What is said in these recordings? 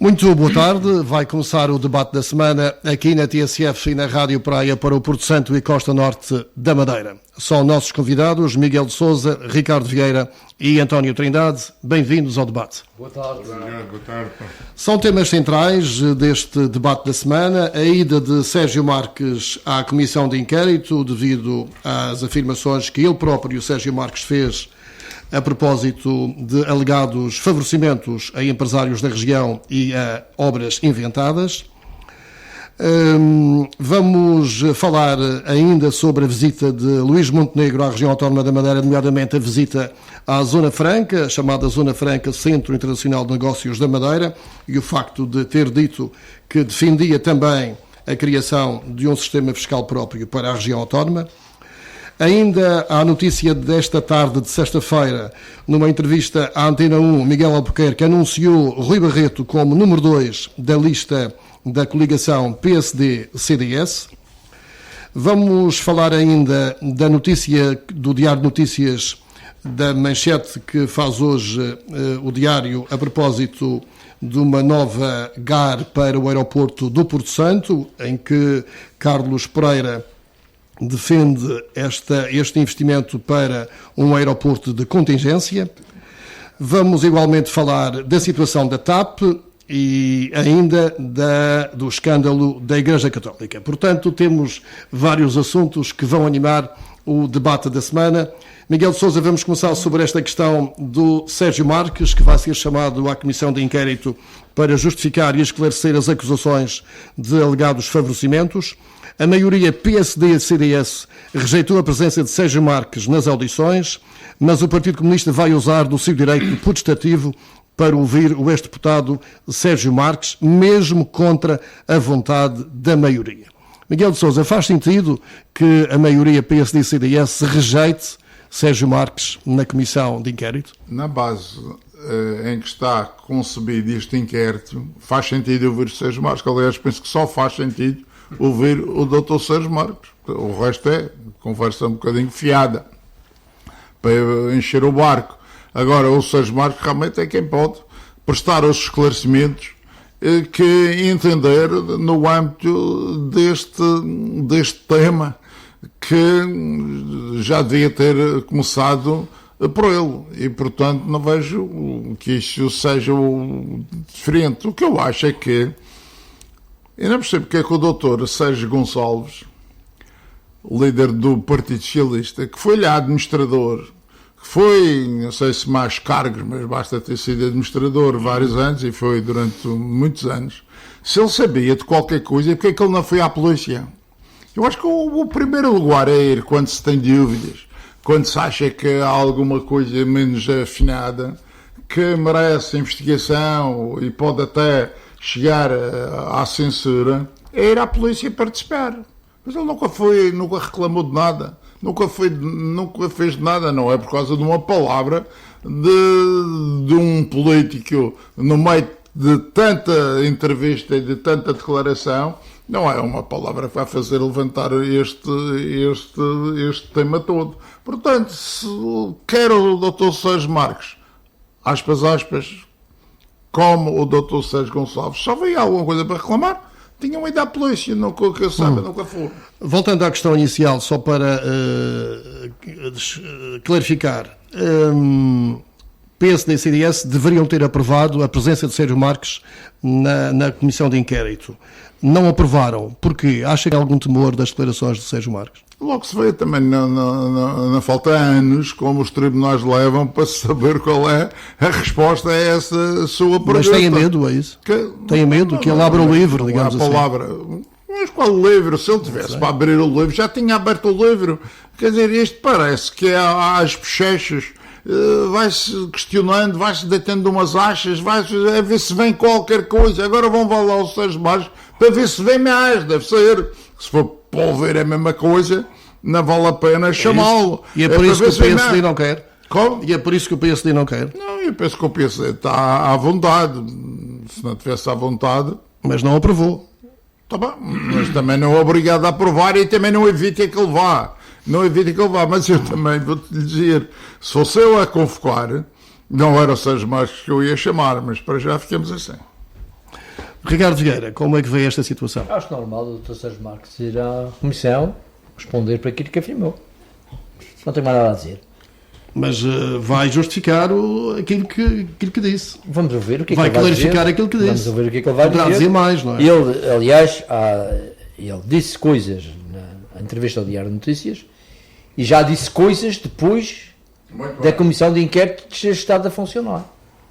Muito boa tarde, vai começar o debate da semana aqui na TSF e na Rádio Praia para o Porto Santo e Costa Norte da Madeira. São nossos convidados Miguel de Sousa, Ricardo Vieira e António Trindade. Bem-vindos ao debate. Boa tarde. Boa tarde. São temas centrais deste debate da semana: a ida de Sérgio Marques à Comissão de Inquérito devido às afirmações que ele próprio, Sérgio Marques, fez a propósito de alegados favorecimentos a empresários da região e a obras inventadas. Vamos falar ainda sobre a visita de Luís Montenegro à região autónoma da Madeira, nomeadamente a visita à Zona Franca, chamada Zona Franca Centro Internacional de Negócios da Madeira, e o facto de ter dito que defendia também a criação de um sistema fiscal próprio para a região autónoma. Ainda há notícia desta tarde de sexta-feira, numa entrevista à Antena 1, Miguel Albuquerque anunciou Rui Barreto como número 2 da lista da coligação PSD-CDS. Vamos falar ainda da notícia do Diário de Notícias, da manchete que faz hoje o Diário a propósito de uma nova GAR para o aeroporto do Porto Santo, em que Carlos Pereira defende este investimento para um aeroporto de contingência. Vamos igualmente falar da situação da TAP e ainda do escândalo da Igreja Católica. Portanto, temos vários assuntos que vão animar o debate da semana. Miguel de Sousa, vamos começar sobre esta questão do Sérgio Marques, que vai ser chamado à Comissão de Inquérito para justificar e esclarecer as acusações de alegados favorecimentos. A maioria PSD-CDS rejeitou a presença de Sérgio Marques nas audições, mas o Partido Comunista vai usar do seu direito putestativo para ouvir o ex-deputado Sérgio Marques, mesmo contra a vontade da maioria. Miguel de Sousa, faz sentido que a maioria PSD-CDS rejeite Sérgio Marques na Comissão de Inquérito? Na base em que está concebido este inquérito, faz sentido ouvir o Sérgio Marques. Aliás, penso que só faz sentido ouvir o Dr. Sérgio Marques. O resto é conversa um bocadinho fiada para encher o barco. Agora, o Sérgio Marques realmente é quem pode prestar os esclarecimentos que entender no âmbito deste tema, que já devia ter começado por ele. E, portanto, não vejo que isso seja diferente. O que eu acho é que eu não percebo porque é que o doutor Sérgio Gonçalves, líder do Partido Socialista, que foi lá administrador, que foi, não sei se mais cargos, mas basta ter sido administrador vários anos, e foi durante muitos anos, se ele sabia de qualquer coisa, porque é que ele não foi à polícia? Eu acho que o primeiro lugar é ir quando se tem dúvidas, quando se acha que há alguma coisa menos afinada, que merece investigação e pode até chegar à censura, é ir à polícia participar. Mas ele nunca reclamou de nada, nunca fez de nada, não é por causa de uma palavra de um político no meio de tanta entrevista e de tanta declaração. Não é uma palavra que vai fazer levantar este tema todo. Portanto, se quer o Dr. Sérgio Marques, aspas, como o Dr. Sérgio Gonçalves, só veio alguma coisa para reclamar, tinham ido à polícia, nunca que eu saiba, nunca foram. Voltando à questão inicial, só para clarificar, PSD e CDS deveriam ter aprovado a presença de Sérgio Marques na Comissão de Inquérito. Não aprovaram. Porquê? Acha que há algum temor das declarações de Sérgio Marques? Logo se vê também, não falta anos, como os tribunais levam para saber qual é a resposta a essa sua pergunta. Mas têm medo, é isso? Têm medo que ele abra o livro, digamos assim. Mas qual livro? Se ele tivesse para abrir o livro, já tinha aberto o livro. Quer dizer, isto parece que às bochechas vai-se questionando, vai-se deitando umas achas, vai-se a ver se vem qualquer coisa. Agora vão lá ao Sérgio Marques para ver se vem mais, deve ser. Se for para ouvir a mesma coisa, não vale a pena chamá-lo. E é por isso que o PSD não quer? Como? E é por isso que o PSD não quer? Não, eu penso que o PSD está à vontade. Se não tivesse à vontade... Mas não aprovou. Está bem, mas também não é obrigado a aprovar e também não evita que ele vá. Não evita que ele vá, mas eu também vou-te dizer, se fosse eu a convocar, não era o Sérgio Marques que eu ia chamar, mas para já ficamos assim. Ricardo Vieira, como é que vê esta situação? Acho normal o Dr. Sérgio Marques ir à Comissão responder para aquilo que afirmou. Não tenho mais nada a dizer. Mas vai justificar aquilo que disse. Vamos ouvir o que é que Vai ele vai dizer. clarificar aquilo que disse. Vamos ouvir o que é que ele vai Poderá dizer. dizer mais, não é? Ele, aliás, ele disse coisas na entrevista ao Diário de Notícias e já disse coisas depois da Comissão de Inquérito de ter estado a funcionar.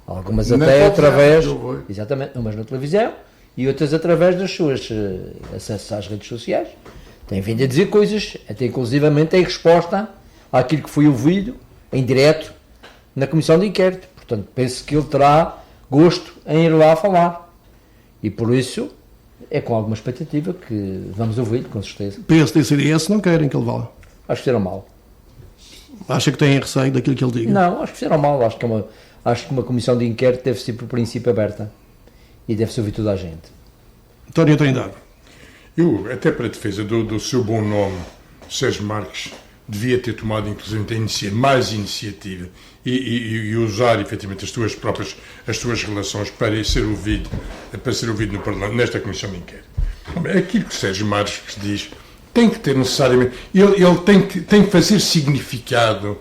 Algumas Na até televisão, através, eu vou. exatamente, umas na televisão e outras através das suas acessos às redes sociais. Tem vindo a dizer coisas, até inclusivamente em resposta àquilo que foi ouvido em direto na Comissão de Inquérito. Portanto, penso que ele terá gosto em ir lá falar. E por isso é com alguma expectativa que vamos ouvir, com certeza. PSD e CDS não querem que ele vá lá. Acho que fizeram mal. Acha que têm receio daquilo que ele diga? Não, acho que fizeram mal. Acho que uma comissão de inquérito deve ser por princípio aberta e deve-se ouvir toda a gente. António Trindade. Eu, até para a defesa do seu bom nome, Sérgio Marques, devia ter tomado, inclusive, mais iniciativa e usar, efetivamente, as suas relações para ser ouvido no Parlamento, nesta Comissão de Inquérito. Aquilo que Sérgio Marques diz tem que ter necessariamente... Ele tem que fazer significado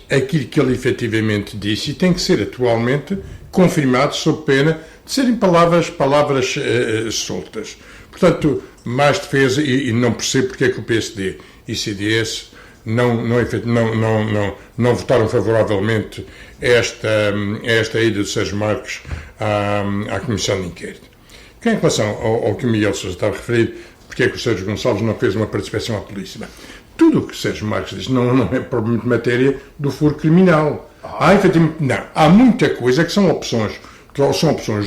aquilo que ele efetivamente disse e tem que ser atualmente confirmado sob pena de serem palavras soltas. Portanto, mais defesa e não percebo porque é que o PSD e CDS não votaram favoravelmente a esta ida de Sérgio Marques à Comissão de Inquérito. Em relação ao que o Miguel Sousa estava a referir, porque é que o Sérgio Gonçalves não fez uma participação à polícia? Bem, tudo o que o Sérgio Marques diz não é propriamente matéria do foro criminal. Há muita coisa que são opções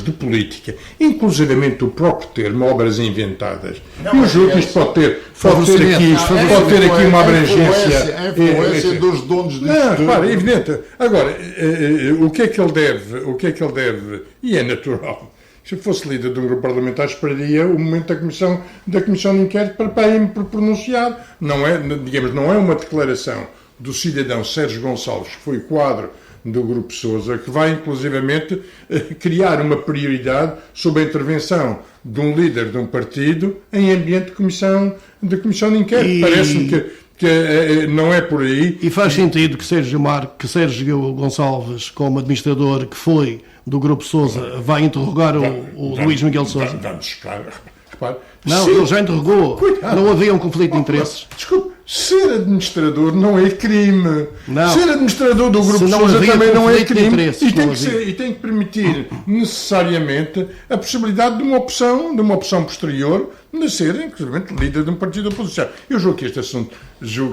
de política, inclusivamente o próprio termo obras inventadas. Eu julgo que isto pode ter aqui uma abrangência. A influência dos donos disto. Não, claro, é evidente. Agora, o que é que ele deve, e é natural, se eu fosse líder de um grupo parlamentar, esperaria o momento da comissão de inquérito para ir pronunciar. Não é uma declaração do cidadão Sérgio Gonçalves, que foi quadro do Grupo Sousa, que vai inclusivamente criar uma prioridade sobre a intervenção de um líder de um partido em ambiente de comissão de inquérito. Parece-me que não é por aí. E faz sentido que Sérgio Gonçalves, como administrador que foi do Grupo Sousa, vai interrogar o Luís Miguel Sousa? Vamos, claro. Repare, não, ele já interrogou. Não havia um conflito de interesses. Desculpe, ser administrador não é crime. Não. Ser administrador do Grupo Sousa também não é crime. E tem que permitir necessariamente a possibilidade de uma opção posterior de ser, inclusive, líder de um partido de oposição. Eu julgo que este assunto já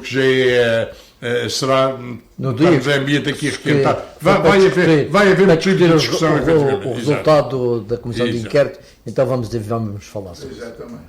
será no dia o ambiente aqui requentado. Vai haver motivo de discussão, efetivamente. O resultado da Comissão de Inquérito, então vamos falar sobre isso. Exatamente.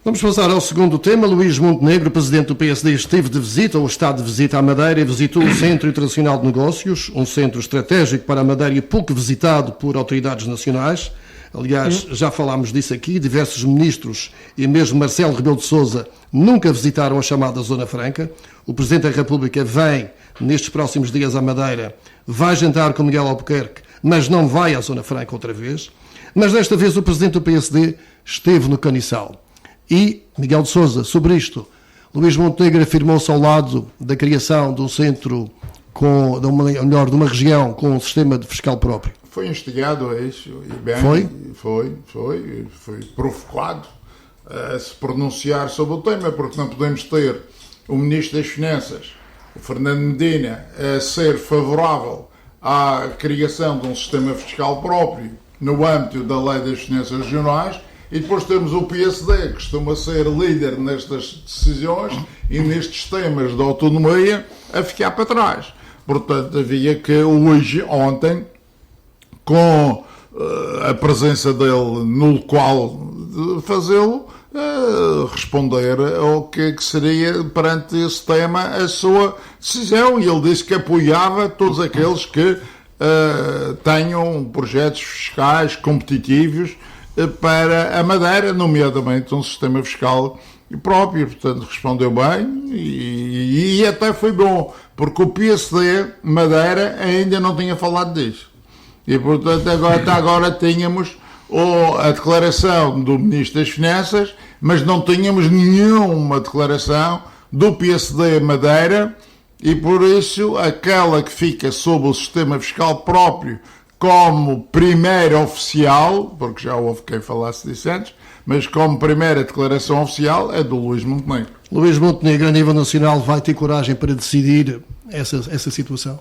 Vamos passar ao segundo tema. Luís Montenegro, presidente do PSD, esteve de visita, ou está de visita à Madeira, e visitou o Centro Internacional de Negócios, um centro estratégico para a Madeira e pouco visitado por autoridades nacionais. Aliás, já falámos disso aqui, diversos ministros e mesmo Marcelo Rebelo de Sousa nunca visitaram a chamada Zona Franca. O Presidente da República vem, nestes próximos dias, à Madeira, vai jantar com Miguel Albuquerque, mas não vai à Zona Franca outra vez. Mas desta vez o Presidente do PSD esteve no Caniçal. E, Miguel de Sousa, sobre isto, Luís Montenegro afirmou-se ao lado da criação de um centro, de uma região com um sistema de fiscal próprio. Foi instigado a isso, e bem, foi provocado a se pronunciar sobre o tema, porque não podemos ter o Ministro das Finanças, o Fernando Medina, a ser favorável à criação de um sistema fiscal próprio no âmbito da Lei das Finanças Regionais, e depois temos o PSD, que costuma ser líder nestas decisões e nestes temas de autonomia, a ficar para trás. Portanto, havia que ontem, com a presença dele no local, fazê-lo responder ao que seria, perante esse tema, a sua decisão. E ele disse que apoiava todos aqueles que tenham projetos fiscais competitivos para a Madeira, nomeadamente um sistema fiscal próprio. Portanto, respondeu bem e até foi bom, porque o PSD Madeira ainda não tinha falado disso. E, portanto, até agora tínhamos ou a declaração do Ministro das Finanças, mas não tínhamos nenhuma declaração do PSD Madeira, e por isso aquela que fica sob o sistema fiscal próprio como primeira oficial, porque já houve quem falasse disso antes, mas como primeira declaração oficial é do Luís Montenegro. Luís Montenegro, a nível nacional, vai ter coragem para decidir essa situação?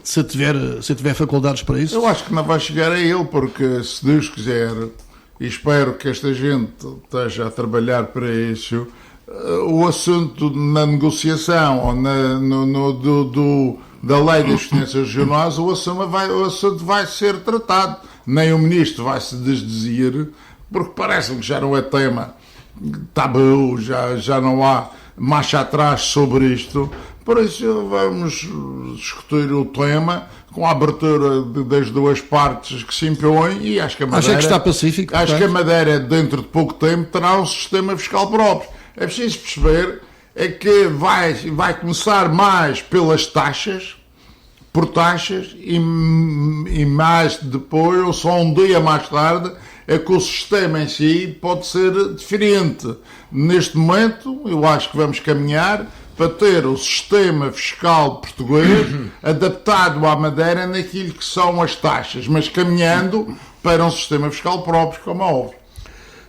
Se tiver faculdades para isso? Eu acho que não vai chegar a ele, porque se Deus quiser, e espero que esta gente esteja a trabalhar para isso, o assunto na negociação ou da lei das finanças regionais, o assunto vai ser tratado. Nem o Ministro vai se desdizer, porque parece-me que já não é tema tabu, já não há marcha atrás sobre isto. Por isso vamos discutir o tema com a abertura das duas partes que se impõem, e acho que a Madeira, acha que está pacífico? Acho que a Madeira, dentro de pouco tempo, terá um sistema fiscal próprio. É preciso perceber que vai começar mais pelas taxas, por taxas, e mais depois, ou só um dia mais tarde, é que o sistema em si pode ser diferente. Neste momento, eu acho que vamos caminhar para ter o sistema fiscal português adaptado à Madeira naquilo que são as taxas, mas caminhando para um sistema fiscal próprio, como é óbvio.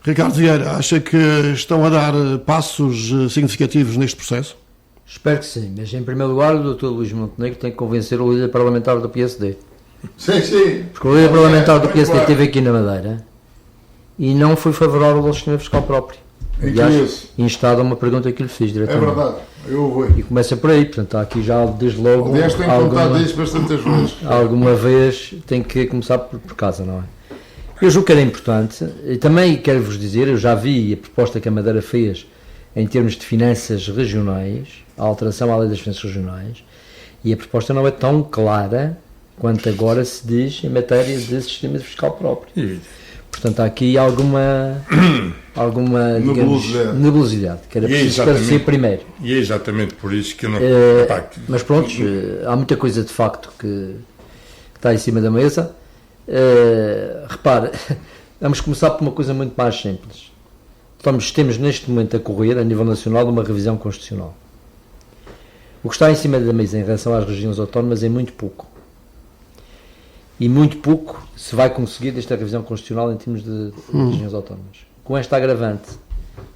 Ricardo Vieira, acha que estão a dar passos significativos neste processo? Espero que sim, mas em primeiro lugar o Dr. Luís Montenegro tem que convencer o líder parlamentar do PSD. Sim. Porque o líder parlamentar do PSD esteve aqui na Madeira e não foi favorável ao sistema fiscal próprio. Aliás, instado a uma pergunta que lhe fiz diretamente. É verdade, eu vou. E começa por aí, portanto, há aqui já desde logo. Aliás, tenho contado disso bastantes vezes. Alguma vez tem que começar por casa, não é? Eu julgo que era importante, e também quero-vos dizer, eu já vi a proposta que a Madeira fez em termos de finanças regionais, a alteração à lei das finanças regionais, e a proposta não é tão clara quanto agora se diz em matéria de sistema fiscal próprio. Portanto, há aqui alguma digamos, nebulosidade, que era preciso esclarecer primeiro. E é exatamente por isso que eu não... Mas pronto, há muita coisa de facto que está em cima da mesa. Repare, vamos começar por uma coisa muito mais simples. Temos neste momento a correr, a nível nacional, uma revisão constitucional. O que está em cima da mesa em relação às regiões autónomas é muito pouco. E muito pouco se vai conseguir desta revisão constitucional em termos de regiões autónomas. Com esta agravante,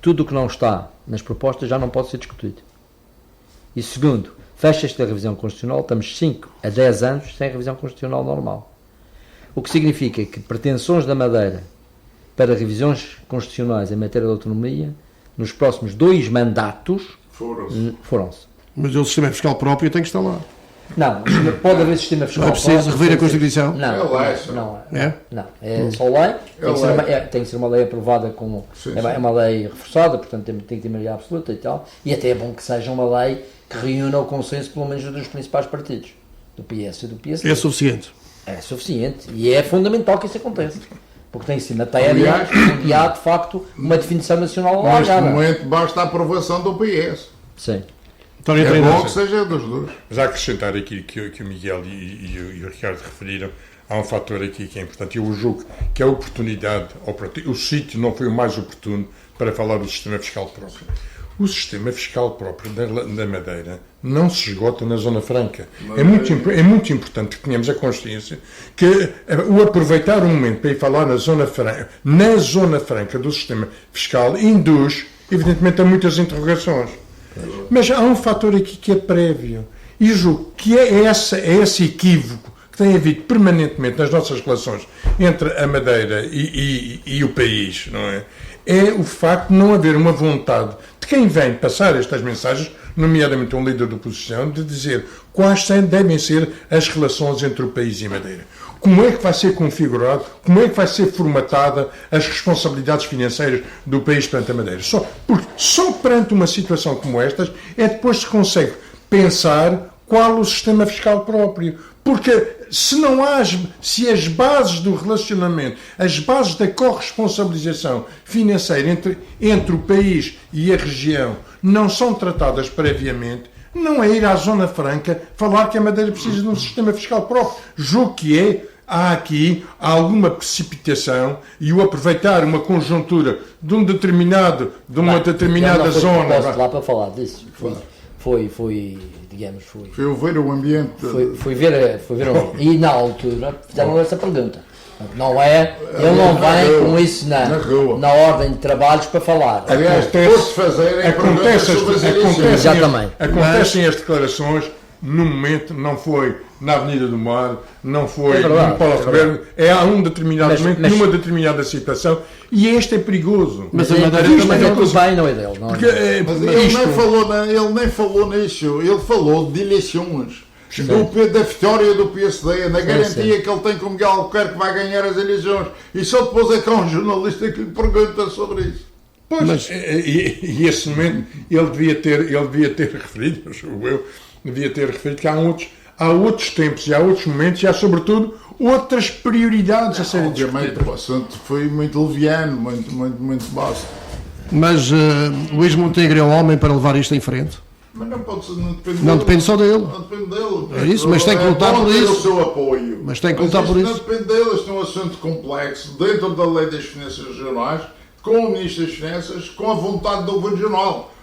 tudo o que não está nas propostas já não pode ser discutido. E segundo, fecha esta revisão constitucional, estamos 5 a 10 anos sem revisão constitucional normal. O que significa que pretensões da Madeira para revisões constitucionais em matéria de autonomia, nos próximos 2 mandatos, foram-se. Mas o sistema fiscal próprio tem que estar lá. Não, pode haver sistema fiscal próprio. Não é preciso rever a Constituição? Não. É só lei. Tem que ser uma lei aprovada com... É uma lei reforçada, portanto tem que ter maioria absoluta e tal. E até é bom que seja uma lei que reúna o consenso, pelo menos, dos principais partidos. Do PS e do PSD. É suficiente? É suficiente. E é fundamental que isso aconteça. Porque tem que ser matéria onde há, de facto, uma definição nacional alargada. Neste momento basta a aprovação do PS. Sim. Então, é bom que seja dos dois. Mas há a acrescentar aqui que o Miguel e o Ricardo referiram, há um fator aqui que é importante. Eu julgo que a oportunidade, o sítio não foi o mais oportuno para falar do sistema fiscal próprio. O sistema fiscal próprio da Madeira não se esgota na Zona Franca. É muito importante que tenhamos a consciência que o aproveitar um momento para ir falar na Zona Franca do sistema fiscal induz, evidentemente, a muitas interrogações. Mas há um fator aqui que é prévio. E julgo que é esse equívoco que tem havido permanentemente nas nossas relações entre a Madeira e o país, não é? É o facto de não haver uma vontade de quem vem passar estas mensagens, nomeadamente um líder da oposição, de dizer quais devem ser as relações entre o país e a Madeira. Como é que vai ser configurado, como é que vai ser formatada as responsabilidades financeiras do país perante a Madeira. Só perante uma situação como estas é depois se consegue pensar qual o sistema fiscal próprio. Porque se as bases do relacionamento, as bases da corresponsabilização financeira entre o país e a região não são tratadas previamente, não é ir à Zona Franca falar que a Madeira precisa de um sistema fiscal próprio. Julgo que é há aqui alguma precipitação e o aproveitar uma conjuntura de uma determinada zona. Posso lá para falar disso. Foi ver o ambiente. Foi ver e na altura fizeram essa pergunta. Não é, ele não vem com isso na ordem de trabalhos para falar. Aliás, acontecem as declarações no momento, não foi na Avenida do Mar, não foi no Paulo Roberto, há um determinado momento, numa determinada situação, e este é perigoso. Mas a Madeira também não convém, não é dele. Não é? Porque, ele nem falou nisso, ele falou de eleições. Da vitória do PSD, na garantia que ele tem que o Miguel Albuquerque vai ganhar as eleições, e só depois é que há um jornalista que lhe pergunta sobre isso. Pois, e esse momento ele devia ter referido, devia ter referido que há outros tempos, e há outros momentos, e há sobretudo outras prioridades a serem discutidas. O assunto foi muito leviano, muito básico. Mas Luís Montenegro é um homem para levar isto em frente? Mas não depende só dele. Não depende dele. É isso, mas tem que lutar por isso. O seu apoio. Mas tem que lutar por isso. Não depende dele. Isto é um assunto complexo dentro da lei das finanças regionais, com o Ministro das Finanças, com a vontade do Governo Regional.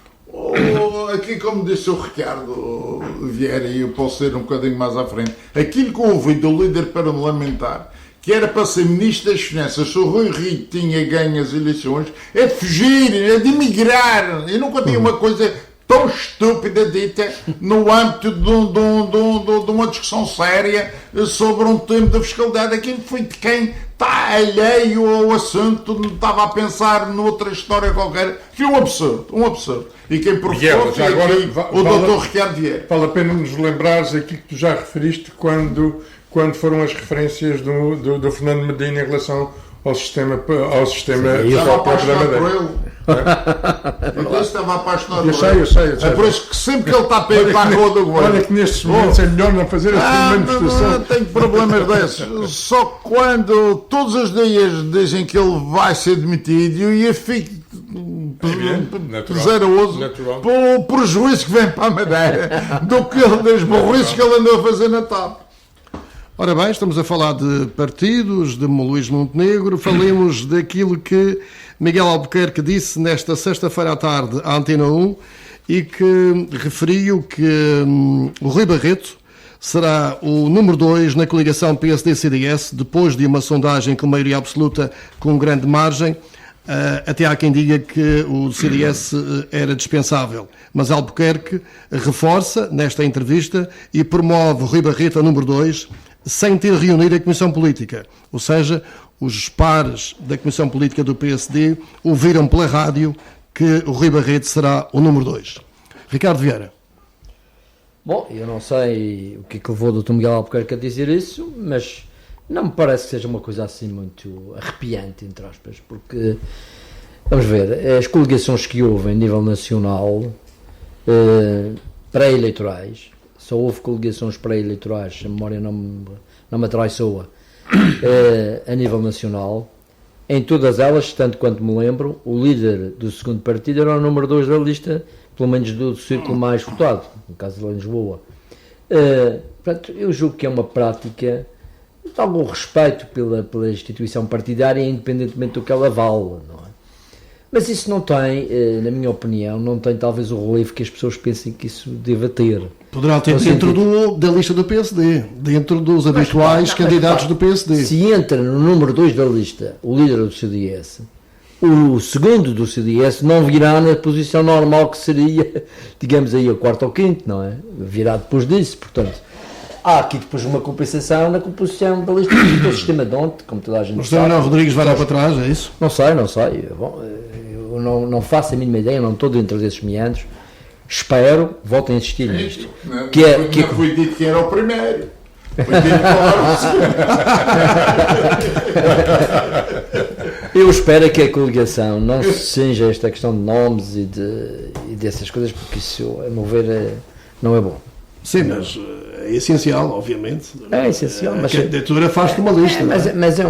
Aqui, como disse o Ricardo Vieira, e eu posso ser um bocadinho mais à frente, aquilo que eu ouvi do líder parlamentar, que era para ser Ministro das Finanças, se o Rui Rio tinha ganho as eleições, é de fugir, é de emigrar. Eu nunca tinha uma coisa tão estúpida dita no âmbito de uma discussão séria sobre um tema da fiscalidade. Aquilo foi de quem está alheio ao assunto, não estava a pensar noutra história qualquer. Que é um absurdo. E quem provocou foi o Dr. Ricardo Vieira. Vale a pena nos lembrares aquilo que tu já referiste quando foram as referências do Fernando Medina em relação ao sistema estava apaixonado por ele. Eu estava apaixonado por ele. Eu sei. É por isso que sempre que ele está para ir para a rua do governo. Olha que nestes momentos é melhor não fazer essa manifestação. Não tenho problemas desses. Só quando todos os dias dizem que ele vai ser demitido e eu fico zeroso pelo prejuízo que vem para a Madeira do que das burrices que ele andou a fazer na TAP. Ora bem, estamos a falar de partidos, de Luís Montenegro, falemos daquilo que Miguel Albuquerque disse nesta sexta-feira à tarde à Antena 1 e que referiu que o Rui Barreto será o número 2 na coligação PSD-CDS, depois de uma sondagem com maioria absoluta com grande margem. Até há quem diga que o CDS era dispensável, mas Albuquerque reforça nesta entrevista e promove Rui Barreto a número 2 sem ter reunido a Comissão Política, ou seja, os pares da Comissão Política do PSD ouviram pela rádio que o Rui Barreto será o número 2. Ricardo Vieira. Bom, eu não sei o que é que levou o Dr. Miguel Albuquerque a dizer isso, mas não me parece que seja uma coisa assim muito arrepiante, entre aspas, porque, vamos ver, as coligações que houve a nível nacional, pré-eleitorais, só houve coligações pré-eleitorais, a memória não me atraiçoa, a nível nacional. Em todas elas, tanto quanto me lembro, o líder do segundo partido era o número 2 da lista, pelo menos do círculo mais votado, no caso de Lisboa. Portanto, eu julgo que é uma prática de algum respeito pela instituição partidária, independentemente do que ela vale, não é? Mas isso não tem, na minha opinião, não tem talvez o relevo que as pessoas pensem que isso deva ter. Poderá ter dentro da lista do PSD, dentro dos habituais candidatos do PSD. Se entra no número 2 da lista o líder do CDS, o segundo do CDS não virá na posição normal que seria, digamos aí, a quarto ou quinto, não é? Virá depois disso, portanto. Há aqui depois uma compensação na composição da lista do sistema de ontem, como toda a gente sabe. O Manuel Rodrigues vai dar para trás, é isso? Não sei. Bom, eu não faço a mínima ideia, não estou dentro desses meandros. Espero, voltem a insistir nisto. Não foi dito que era o primeiro. Foi dito que era o segundo. Eu espero que a coligação não se cinja a esta questão de nomes e dessas coisas, porque isso, a meu ver, não é bom. Sim, mas é essencial, obviamente. É essencial, mas a candidatura faz-te uma lista. Mas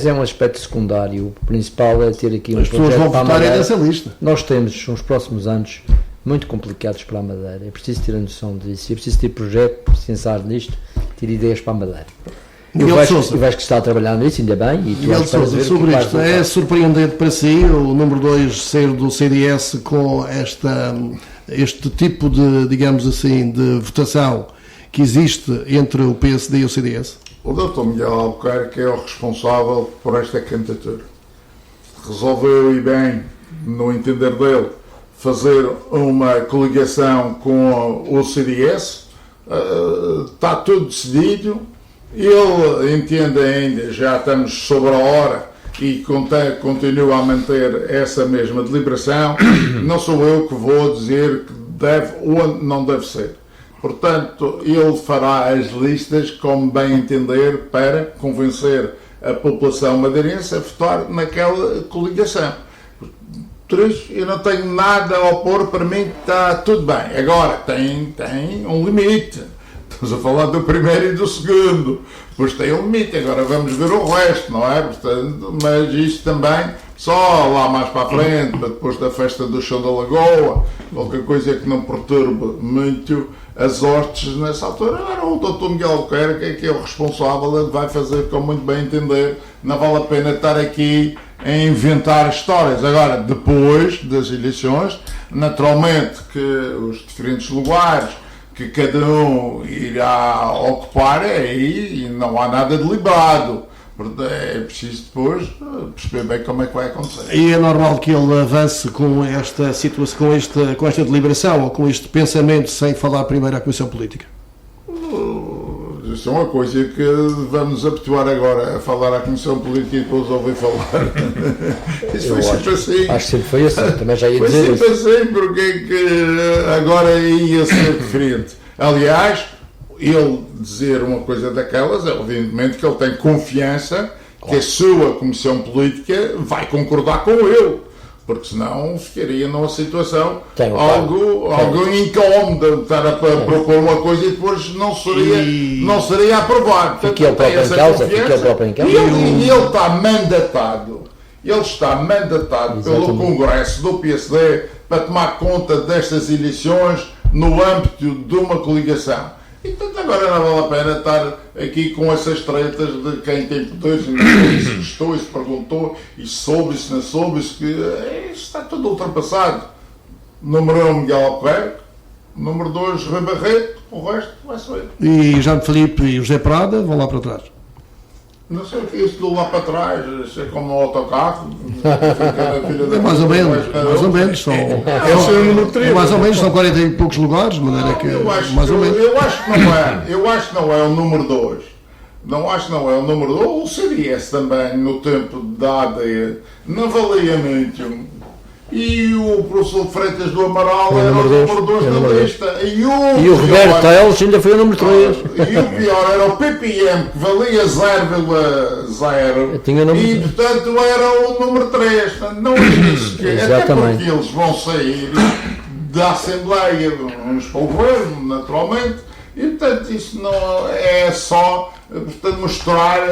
é um aspecto secundário. O principal é ter aqui as pessoas vão votar nessa lista. Nós temos uns próximos anos muito complicados para a Madeira. É preciso ter a noção disso. É preciso ter projeto, pensar nisto, ter ideias para a Madeira. Miguel de Sousa. E vais que está a trabalhar nisso, ainda bem. E tu Miguel de Sousa, sobre isto, é surpreendente para si o número 2 ser do CDS com este tipo de, digamos assim, de votação que existe entre o PSD e o CDS? O Dr. Miguel Albuquerque é o responsável por esta candidatura. Resolveu, e bem, no entender dele, fazer uma coligação com o CDS. Está tudo decidido. Ele entende ainda, já estamos sobre a hora, e continua a manter essa mesma deliberação. Não sou eu que vou dizer que deve ou não deve ser. Portanto, ele fará as listas como bem entender para convencer a população madeirense a votar naquela coligação. Por isso, eu não tenho nada a opor, para mim está tudo bem. Agora, tem um limite. Estamos a falar do primeiro e do segundo. Pois tem um limite, agora vamos ver o resto, não é? Portanto, mas isto também só lá mais para a frente, depois da festa do Chão da Lagoa, qualquer coisa que não perturbe muito as hostes nessa altura. Agora o Dr. Miguel Albuquerque, que é o responsável, ele vai fazer como muito bem entender. Não vale a pena estar aqui a inventar histórias. Agora, depois das eleições, naturalmente que os diferentes lugares que cada um irá ocupar aí, e não há nada deliberado. É preciso depois perceber bem como é que vai acontecer. E é normal que ele avance com esta situação, com esta deliberação ou com este pensamento sem falar primeiro à Comissão Política? Isso é uma coisa que vamos habituar agora a falar à Comissão Política e depois ouvir falar. Isso foi sempre assim. Acho que sempre foi assim, também já ia foi dizer sempre isso. assim, porque que agora ia ser diferente. Aliás, ele dizer uma coisa daquelas, evidentemente que ele tem confiança que a sua Comissão Política vai concordar com ele, porque senão ficaria numa situação algo incómoda de estar a propor uma coisa e depois não seria aprovado. Fique ele próprio em causa. E ele está mandatado. Ele está mandatado pelo Congresso do PSD para tomar conta destas eleições no âmbito de uma coligação. E portanto agora não vale a pena estar aqui com essas tretas de quem tem poderes, isso gostou, isso perguntou, isso soube, isso não soube, isso que isso está tudo ultrapassado. Número 1, Miguel Albuquerque. Número 2, Rui Barreto. O resto vai ser. E Jean Filipe e José Prada vão lá para trás? Não sei o que é isso de lá para trás, isso é como no autocarro. Mais ou menos, são. Esse é o número 3. Mais ou menos, são 40 e poucos lugares, de maneira que. Eu acho que não é o número 2. Não acho que não é o número 2. O CDS também, no tempo da AD, não valia muito. E o professor Freitas do Amaral era o número 2 da lista. E o Roberto Teles ainda foi o número 3. E o pior era o PPM, que valia 0,0. E portanto era o número 3. Não existe. Até porque eles vão sair da Assembleia, uns para o Governo, naturalmente. E portanto isso não é só mostrar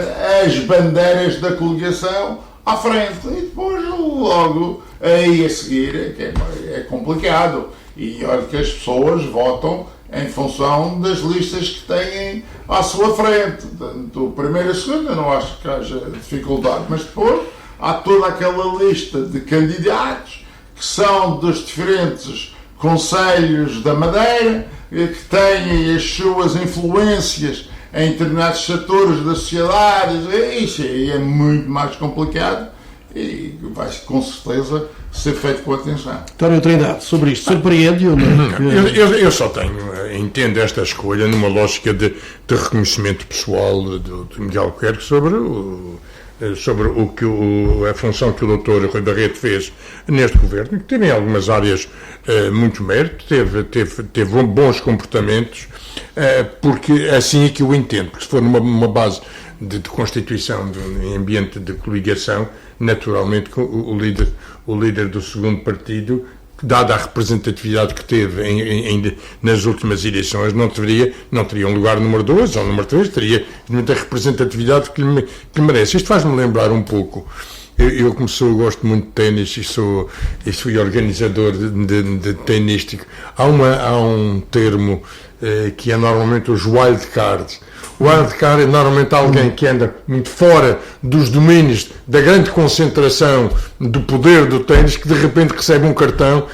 as bandeiras da coligação à frente. E depois logo aí a seguir é complicado. E olha que as pessoas votam em função das listas que têm à sua frente. Portanto, o primeiro e o segundo eu não acho que haja dificuldade, mas depois há toda aquela lista de candidatos que são dos diferentes concelhos da Madeira, que têm as suas influências em determinados setores da sociedade. Isso aí é muito mais complicado e vai com certeza ser feito com atenção. António Trindade, sobre isto, surpreende-o? Eu só entendo esta escolha numa lógica de reconhecimento pessoal do Miguel Albuquerque sobre a função que o Dr. Rui Barreto fez neste governo, que teve em algumas áreas muito mérito, teve bons comportamentos, porque assim é que eu entendo, porque se for numa base de constituição de ambiente de coligação, naturalmente o líder do segundo partido, dada a representatividade que teve nas últimas eleições, não teria um lugar número 2 ou número 3, teria muita representatividade que lhe merece. Isto faz-me lembrar um pouco. Eu gosto muito de ténis e fui organizador de tenístico. Há um termo que é normalmente os wild cards. O wildcard é normalmente alguém que anda muito fora dos domínios da grande concentração do poder do ténis, que de repente recebe um cartão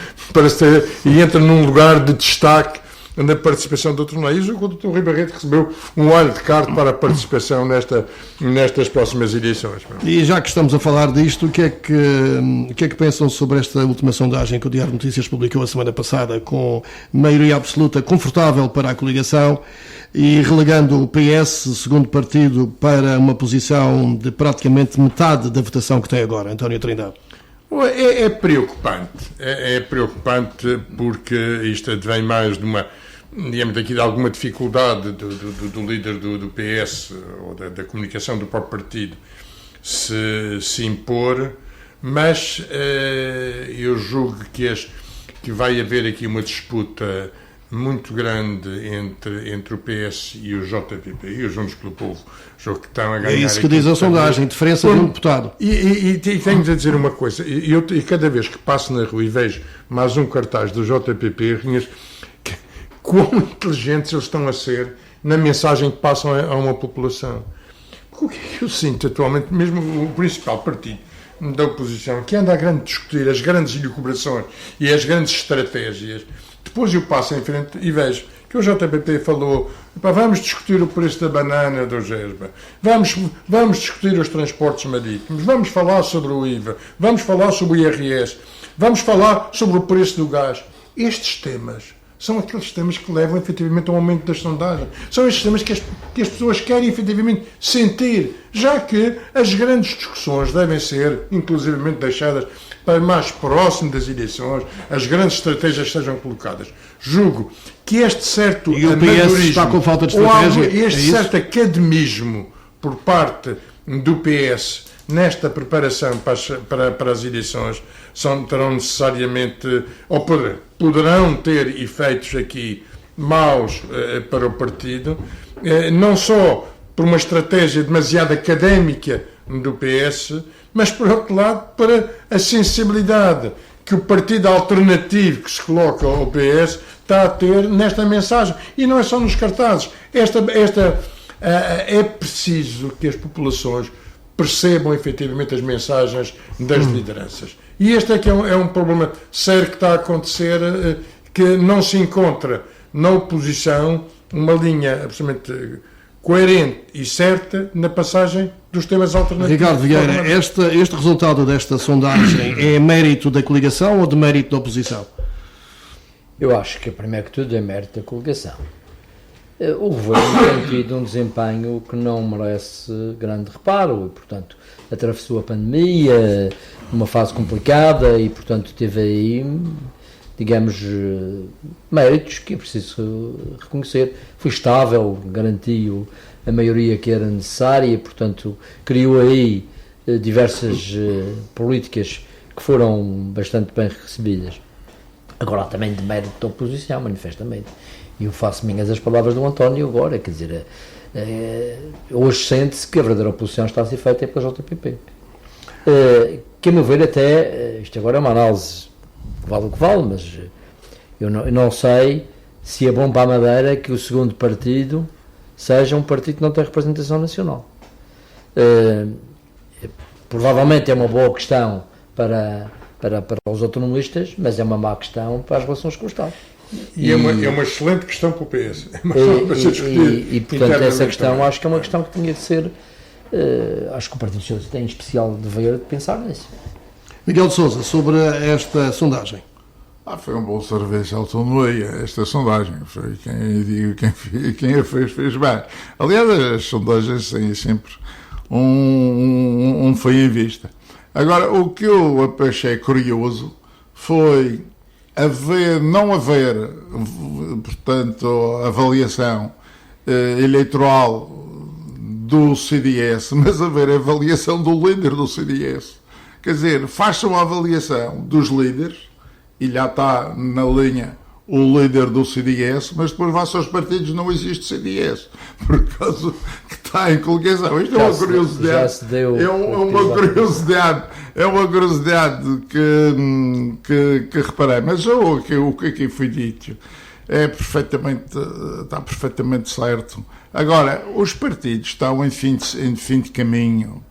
e entra num lugar de destaque na participação do torneio. E o Dr. Rui Barreto recebeu um wildcard para a participação nestas próximas edições. E já que estamos a falar disto, o que é que pensam sobre esta última sondagem que o Diário de Notícias publicou a semana passada, com maioria absoluta confortável para a coligação e relegando o PS, segundo partido, para uma posição de praticamente metade da votação que tem agora? António Trindade. É preocupante. É preocupante porque isto advém mais de uma, digamos, daqui de alguma dificuldade do líder do PS ou da comunicação do próprio partido se impor, mas eu julgo que vai haver aqui uma disputa muito grande entre o PS e o JPP e os Juntos pelo Povo, jogo que estão a ganhar. É isso que diz a sondagem, diferença de um deputado. E tenho-vos a dizer uma coisa, e cada vez que passo na rua e vejo mais um cartaz do JPP, quão inteligentes eles estão a ser na mensagem que passam a uma população. O que é que eu sinto atualmente, mesmo o principal partido da oposição, que anda a discutir as grandes elucubrações e as grandes estratégias, depois eu passo em frente e vejo que o JPP falou: vamos discutir o preço da banana do Gesba, vamos discutir os transportes marítimos, vamos falar sobre o IVA, vamos falar sobre o IRS, vamos falar sobre o preço do gás. Estes temas são aqueles temas que levam efetivamente ao aumento das sondagens. São estes temas que as pessoas querem efetivamente sentir, já que as grandes discussões devem ser inclusivamente deixadas para mais próximo das eleições, as grandes estratégias sejam colocadas. Julgo que este certo e o PS está com falta de estratégia. Este certo academismo por parte do PS nesta preparação para as eleições terão necessariamente, ou poderão ter efeitos aqui maus para o partido, não só por uma estratégia demasiado académica do PS, mas, por outro lado, para a sensibilidade que o partido alternativo que se coloca ao PS está a ter nesta mensagem. E não é só nos cartazes. É preciso que as populações percebam efetivamente as mensagens das lideranças. E este é que é um problema sério que está a acontecer, que não se encontra na oposição uma linha absolutamente coerente e certa na passagem dos temas alternativos. Ricardo Vieira, este resultado desta sondagem é mérito da coligação ou de mérito da oposição? Eu acho que, primeiro que tudo, é mérito da coligação. O governo tem tido um desempenho que não merece grande reparo e, portanto, atravessou a pandemia numa fase complicada e, portanto, teve aí, digamos, méritos que é preciso reconhecer. Foi estável, garantiu a maioria que era necessária e, portanto, criou aí diversas políticas que foram bastante bem recebidas. Agora, também de mérito da oposição, manifestamente. E eu faço minhas as palavras do António agora, quer dizer, hoje sente-se que a verdadeira oposição está a ser feita pela JPP. Que, a meu ver, até, isto agora é uma análise, vale o que vale, mas eu não sei se é bom para a Madeira que o segundo partido seja um partido que não tem representação nacional. Provavelmente é uma boa questão para os autonomistas, mas é uma má questão para as relações com o Estado. E é uma excelente questão para o PS. É uma questão para ser discutida. E portanto, essa questão acho que é uma questão que tinha de ser. Acho que o Partido Socialista tem em especial dever de pensar nisso. Miguel de Sousa, sobre esta sondagem. Foi um bom serviço à autonomia, esta sondagem. Foi quem a fez bem. Aliás, as sondagens têm sempre um fim em vista. Agora, o que eu achei curioso foi não haver, portanto, avaliação eleitoral do CDS, mas haver avaliação do líder do CDS. Quer dizer, faz-se uma avaliação dos líderes, e já está na linha o líder do CDS, mas depois vai-se aos partidos, não existe CDS, por causa que está em coligação. Isto é uma curiosidade. É uma curiosidade que reparei. Mas o que aqui foi dito está perfeitamente certo. Agora, os partidos estão em fim de caminho.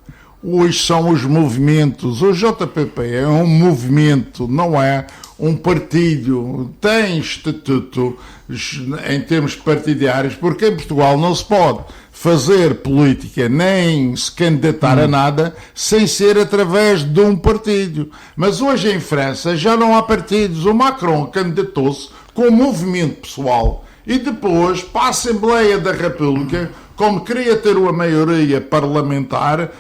Hoje são os movimentos. O JPP é um movimento, não é um partido. Tem estatuto em termos partidários, porque em Portugal não se pode fazer política nem se candidatar a nada sem ser através de um partido. Mas hoje em França já não há partidos. O Macron candidatou-se com um movimento pessoal e depois, para a Assembleia da República, como queria ter uma maioria parlamentar,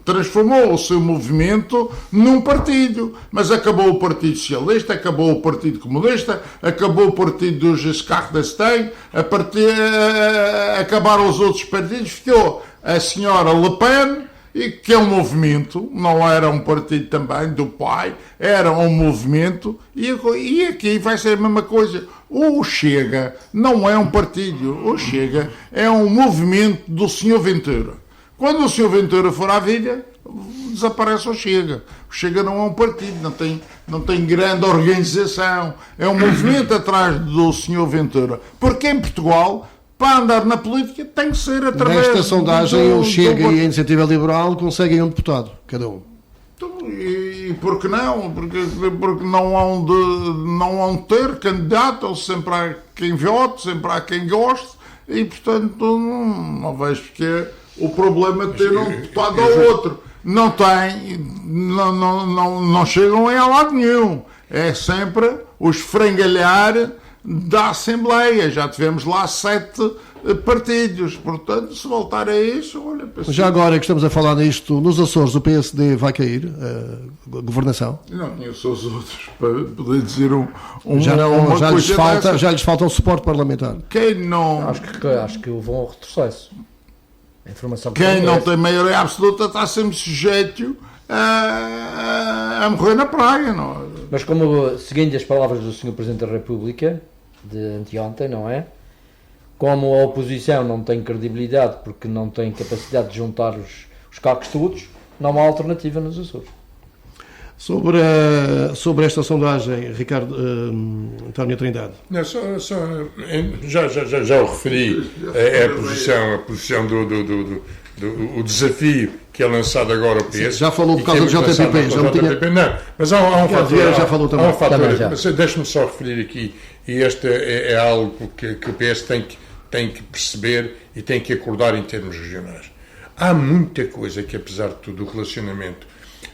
transformou o seu movimento num partido. Mas acabou o Partido Socialista, acabou o Partido Comunista, acabou o Partido do Giscard d'Estaing, acabaram os outros partidos, ficou a senhora Le Pen, que é um movimento, não era um partido também do pai, era um movimento, e aqui vai ser a mesma coisa. O Chega não é um partido, o Chega é um movimento do Sr. Ventura. Quando o Sr. Ventura for à vida, desaparece o Chega. O Chega não é um partido, não tem grande organização, é um movimento atrás do Sr. Ventura. Porque em Portugal, para andar na política, tem que ser através... Nesta sondagem, o Chega e a Iniciativa Liberal conseguem um deputado, cada um. E por que não? Porque não hão de ter candidato, ou sempre há quem vote, sempre há quem goste, e portanto não vejo porque o problema de ter um deputado ou outro. Não tem, não chegam a lado nenhum. É sempre o esfrangalhar da Assembleia. Já tivemos lá 7 partidos. Portanto, se voltar a isso, olha... Já agora que estamos a falar nisto, nos Açores o PSD vai cair, a governação? Não conheço os outros para poder dizer já lhes falta o suporte parlamentar. Quem não... Acho que vão ao retrocesso. A informação quem não tem maioria absoluta está sempre sujeito a morrer na praia, não? Mas como, seguindo as palavras do Sr. Presidente da República, de anteontem, não é? Como a oposição não tem credibilidade porque não tem capacidade de juntar os cacos todos, não há alternativa nos Açores. Sobre esta sondagem, Ricardo, António Trindade. Não, já o referi, a posição do desafio que é lançado agora ao PS. Já falou por causa do JPP. Não, mas há um fator. Já falou também. Deixe-me só referir aqui, e este é algo que o PS tem que perceber e tem que acordar em termos regionais. Há muita coisa que, apesar de tudo, o relacionamento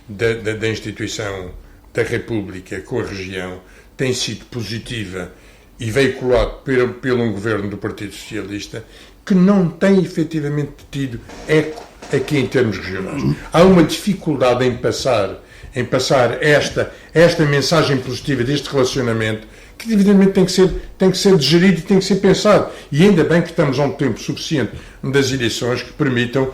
da instituição da República com a região tem sido positiva e veiculado pelo um governo do Partido Socialista que não tem efetivamente tido eco aqui em termos regionais. Há uma dificuldade em passar esta mensagem positiva deste relacionamento que evidentemente tem que ser digerido e tem que ser pensado. E ainda bem que estamos a um tempo suficiente das eleições que permitam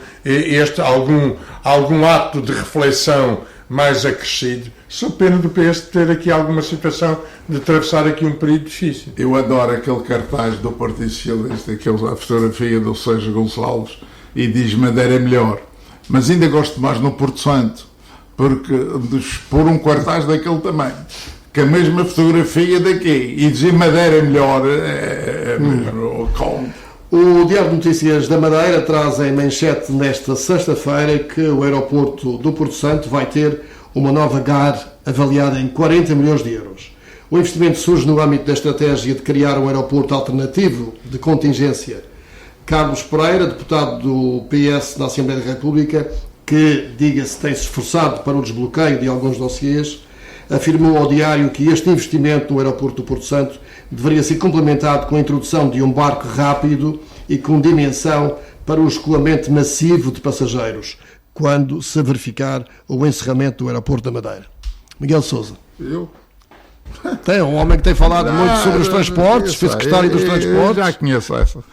algum ato de reflexão mais acrescido, sob pena do PS ter aqui alguma situação de atravessar aqui um período difícil. Eu adoro aquele cartaz do Partido Socialista, que é a fotografia do Sérgio Gonçalves, e diz Madeira é melhor. Mas ainda gosto mais no Porto Santo, porque expor um cartaz daquele tamanho, que a mesma fotografia daqui, e dizer Madeira é melhor, O Diário de Notícias da Madeira traz em manchete nesta sexta-feira que o aeroporto do Porto Santo vai ter uma nova GAR avaliada em 40 milhões de euros. O investimento surge no âmbito da estratégia de criar um aeroporto alternativo de contingência. Carlos Pereira, deputado do PS na Assembleia da República, que, diga-se, tem-se esforçado para o desbloqueio de alguns dossiês, afirmou ao Diário que este investimento no aeroporto do Porto Santo deveria ser complementado com a introdução de um barco rápido e com dimensão para o escoamento massivo de passageiros, quando se verificar o encerramento do aeroporto da Madeira. Miguel Sousa. Eu? Tem um homem que tem falado muito sobre os transportes, foi secretário dos transportes. Já conheço essa.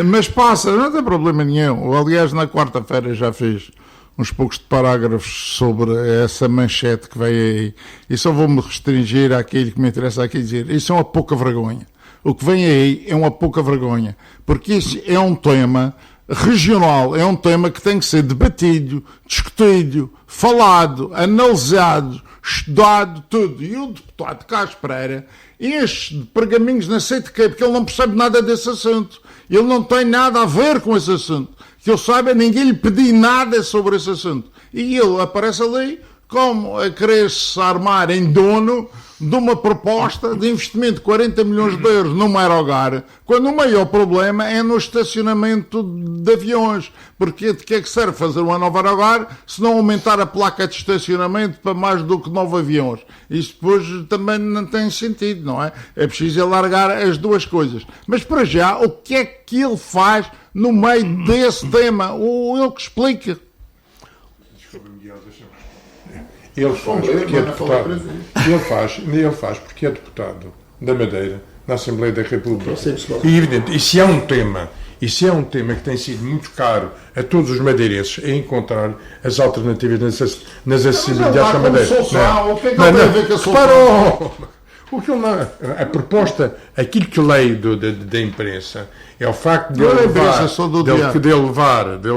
Mas passa, não tem problema nenhum. Aliás, na quarta-feira já fiz uns poucos de parágrafos sobre essa manchete que veio aí. E só vou-me restringir àquilo que me interessa aqui dizer. Isso é uma pouca vergonha. O que vem aí é uma pouca vergonha. Porque isso é um tema regional é um tema que tem que ser debatido, discutido, falado, analisado, estudado, tudo. E o deputado Carlos Pereira enche de pergaminhos não sei de quê, porque ele não percebe nada desse assunto. Ele não tem nada a ver com esse assunto. Que eu saiba, ninguém lhe pediu nada sobre esse assunto. E ele aparece ali como a querer-se armar em dono de uma proposta de investimento de 40 milhões de euros num aerogar, quando o maior problema é no estacionamento de aviões. Porque de que é que serve fazer uma nova aerogar se não aumentar a placa de estacionamento para mais do que 9 aviões? Isso depois também não tem sentido, não é? É preciso alargar as duas coisas. Mas para já, o que é que ele faz no meio desse tema? Ele que explica. Ele faz porque é deputado. Ele faz porque é deputado da Madeira na Assembleia da República. E evidente, e se é um tema que tem sido muito caro a todos os madeirenses, é encontrar as alternativas nas acessibilidades da Madeira. O que é que ele tem a ver com a solução? A proposta, aquilo que leio da imprensa, é o facto de ele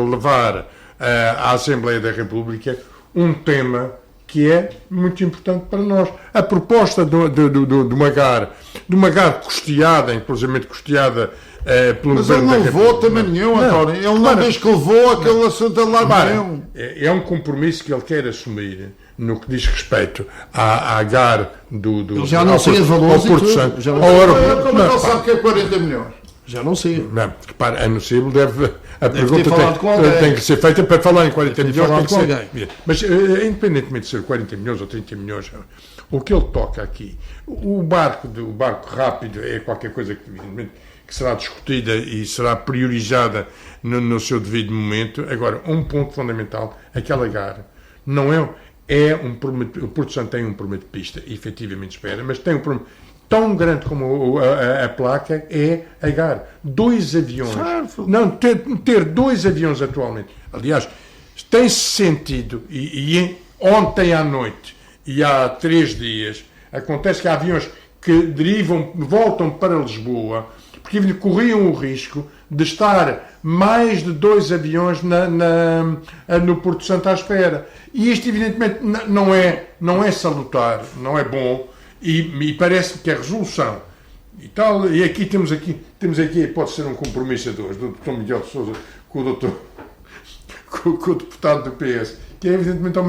levar à Assembleia da República um tema que é muito importante para nós. A proposta de uma GAR custeada, inclusive custeada pelo Mas ele não levou tema nenhum, António. Ele não diz que levou aquele assunto a lado nenhum. É um compromisso que ele quer assumir no que diz respeito à GAR Ele já não sei valores ao Porto Santo. Como ele sabe que é 40 milhões? Já não sei. Não, repara, a Nocível a pergunta ter tem que ser feita para falar em 40 milhões. Mas, independentemente de ser 40 milhões ou 30 milhões, o que ele toca aqui, o barco rápido é qualquer coisa que, evidentemente, que será discutida e será priorizada no seu devido momento. Agora, um ponto fundamental, aquela GAR não o Porto Santo tem um problema de pista, efetivamente espera, mas tem um problema tão grande como a placa é a GAR. 2 aviões. Certo. Não, ter 2 aviões atualmente. Aliás, tem-se sentido, e ontem à noite e há 3 dias, acontece que há aviões que voltam para Lisboa, porque corriam o risco de estar mais de 2 aviões no Porto Santo à espera. E isto, evidentemente, não é salutar, não é bom. E parece-me que a resolução e tal, e aqui temos aqui pode ser um compromisso a dois, do Dr. Miguel de Sousa com o deputado do PS, que é evidentemente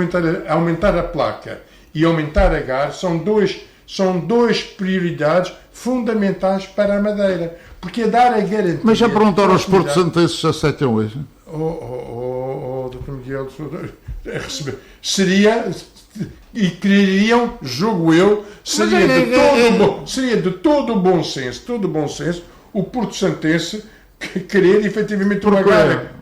aumentar a placa e aumentar a GAR, são dois prioridades fundamentais para a Madeira, porque é dar a garantia. Mas já perguntaram aos Porto Santenses se aceitam hoje? Dr. Miguel de Sousa, seria... E queriam, julgo eu, seria de todo o bom senso, o Porto Santense querer efetivamente uma GAR.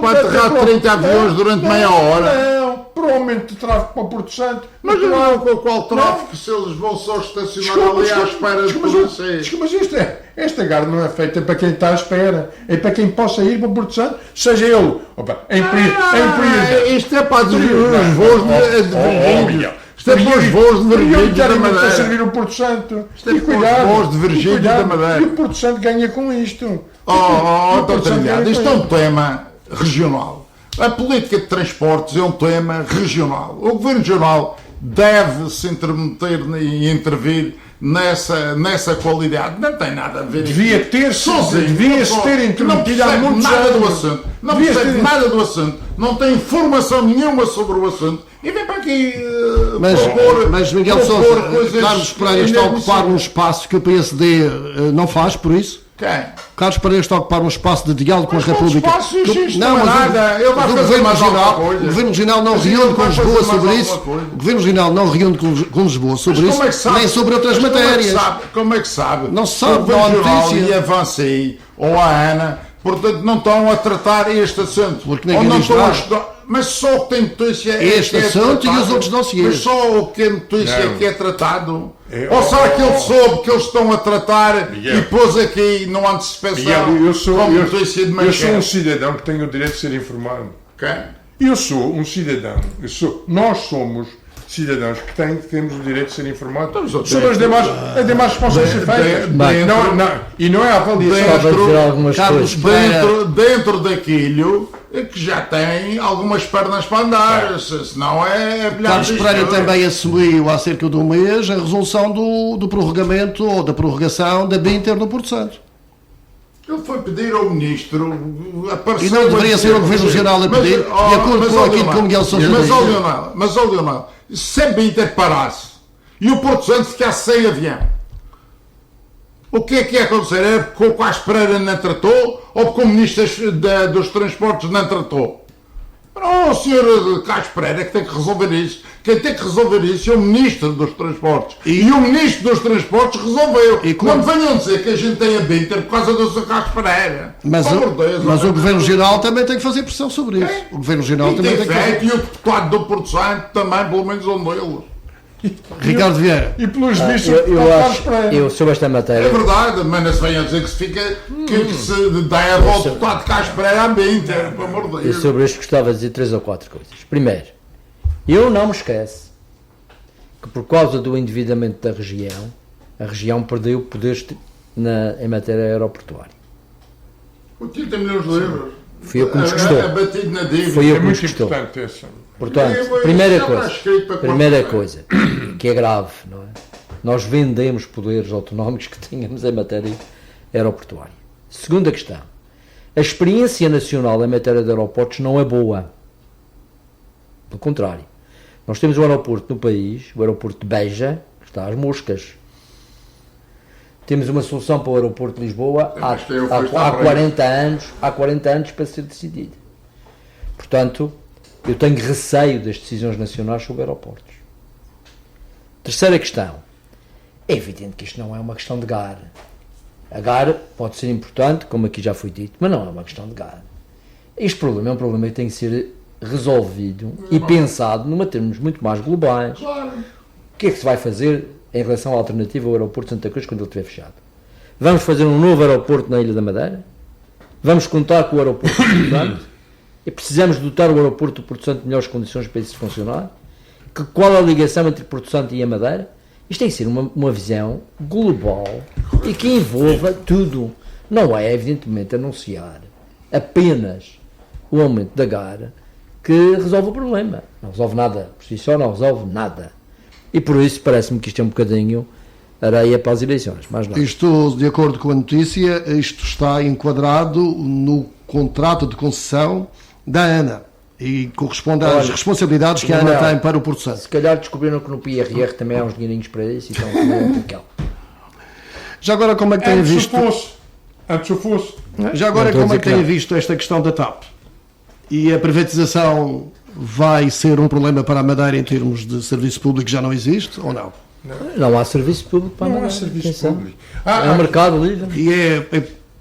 Para aterrar 30 aviões durante meia hora. Não, para o aumento de tráfego para o Porto Santo. Mas não, com qual tráfego, se eles vão só estacionar ali à espera de vocês. Mas esta GAR não é feita para quem está à espera, é para quem possa ir para o Porto Santo, seja ele em período. Isto é para os voos de Isto é para os voos de Virgínia da Madeira. Para servir o Porto Santo. Isto é para os voos de Virgínia da Madeira. E o Porto Santo ganha com isto. Isto é um tema regional. A política de transportes é um tema regional. O Governo Regional deve se intermeter e intervir nessa qualidade. Não tem nada a ver. Devia se ter intermetido há muitos anos. Não percebe nada do assunto. Não tem informação nenhuma sobre o assunto. E vem para aqui mas Miguel Sousa, Carlos Pereira está a ocupar um espaço que o PSD não faz, por isso? Quem? Carlos Pereira está a ocupar um espaço de diálogo com a República. Não, mas nada. Ele vai fazer mais alguma coisa. O Governo Regional não reúne com Lisboa sobre isso. O Governo Regional não reúne com Lisboa sobre isso, nem sobre outras matérias. Como é que sabe? Não se sabe, não há notícia. E Avancei ou a Ana, portanto, não estão a tratar este assunto. Porque ninguém diz nada. Mas só o que tem notícia este assunto e os outros dossiês. Mas só o que é notícia que é tratado. Ou será que ele soube que eles estão a tratar e pôs aqui no antecipação notícia de manchete? Eu sou um cidadão que tem o direito de ser informado. Quem? Eu sou um cidadão. Nós somos cidadãos que temos o direito de ser informados Estamos sobre as demais respostas a ser feitas. E não é a avaliação. Estava a dizer algumas Carlos coisas. dentro daquilo que já tem algumas pernas para andar, senão é Carlos Pereira também assumiu há cerca de um mês a resolução do prorrogamento ou da prorrogação da Binter no Porto Santo. Ele foi pedir ao ministro. E não deveria ser o Governo Regional a pedir, de acordo com aquilo que o Miguel Sousa disse. Mas, Leonel, se a Binter parasse e o Porto Santo ficasse sem avião, o que é que ia acontecer? É porque o Carlos Pereira não tratou ou porque o Ministro dos Transportes não tratou? Não, o senhor Carlos Pereira que tem que resolver isso. Quem tem que resolver isso é o Ministro dos Transportes. E o Ministro dos Transportes resolveu. Não me venham dizer que a gente tem a Binter por causa do Sr. Carlos Pereira. Mas o Governo Regional também tem que fazer pressão sobre isso. O Governo Regional também tem que fazer. E o deputado do Porto Santo também, pelo menos um deles. Ricardo Vieira. E pelos vistos, eu sobre esta matéria. É verdade, mas não se venha a dizer que se dá a volta ao deputado Carlos Pereira à Binter, pelo amor de Eu Deus. sobre isto gostava de dizer 3 ou 4 coisas. Primeiro, eu não me esqueço que por causa do endividamento da região, a região perdeu poderes em matéria aeroportuária. O tio tem milhões de euros. Foi eu que nos custou. Batido na dívida. Foi eu É que nos muito custou. importante essa. Portanto, primeira coisa que é grave, não é? Nós vendemos poderes autonómicos que tínhamos em matéria aeroportuária. Segunda questão, a experiência nacional em matéria de aeroportos não é boa. Pelo contrário, nós temos um aeroporto no país, o aeroporto de Beja, que está às moscas. Temos uma solução para o aeroporto de Lisboa há 40 anos para ser decidida. Portanto, eu tenho receio das decisões nacionais sobre aeroportos. Terceira questão. É evidente que isto não é uma questão de GAR. A GAR pode ser importante, como aqui já foi dito, mas não é uma questão de GAR. Este problema é um problema que tem que ser resolvido e pensado numa termos muito mais globais. Claro. O que é que se vai fazer em relação à alternativa ao aeroporto de Santa Cruz quando ele estiver fechado? Vamos fazer um novo aeroporto na Ilha da Madeira? Vamos contar com o aeroporto de Porto Santo? E precisamos dotar o aeroporto do Porto Santo de melhores condições para isso funcionar? Qual a ligação entre Porto Santo e a Madeira? Isto tem que ser uma visão global e que envolva tudo. Não é, evidentemente, anunciar apenas o aumento da GAR que resolve o problema. Não resolve nada. Por si só não resolve nada. E por isso parece-me que isto é um bocadinho areia para as eleições. Mas não. Isto, de acordo com a notícia, isto está enquadrado no contrato de concessão da ANA e corresponde às responsabilidades que a ANA tem para o Porto Santo. Se calhar descobriram que no PRR também há uns dinheirinhos para isso e estão a comer um picão. Já agora, como é que tem visto? Antes o fosse. Já agora, como é que tem visto esta questão da TAP? E a privatização vai ser um problema para a Madeira em termos de serviço público que já não existe ou não? Não há serviço público para a Madeira. Não há serviço público. É um mercado livre. E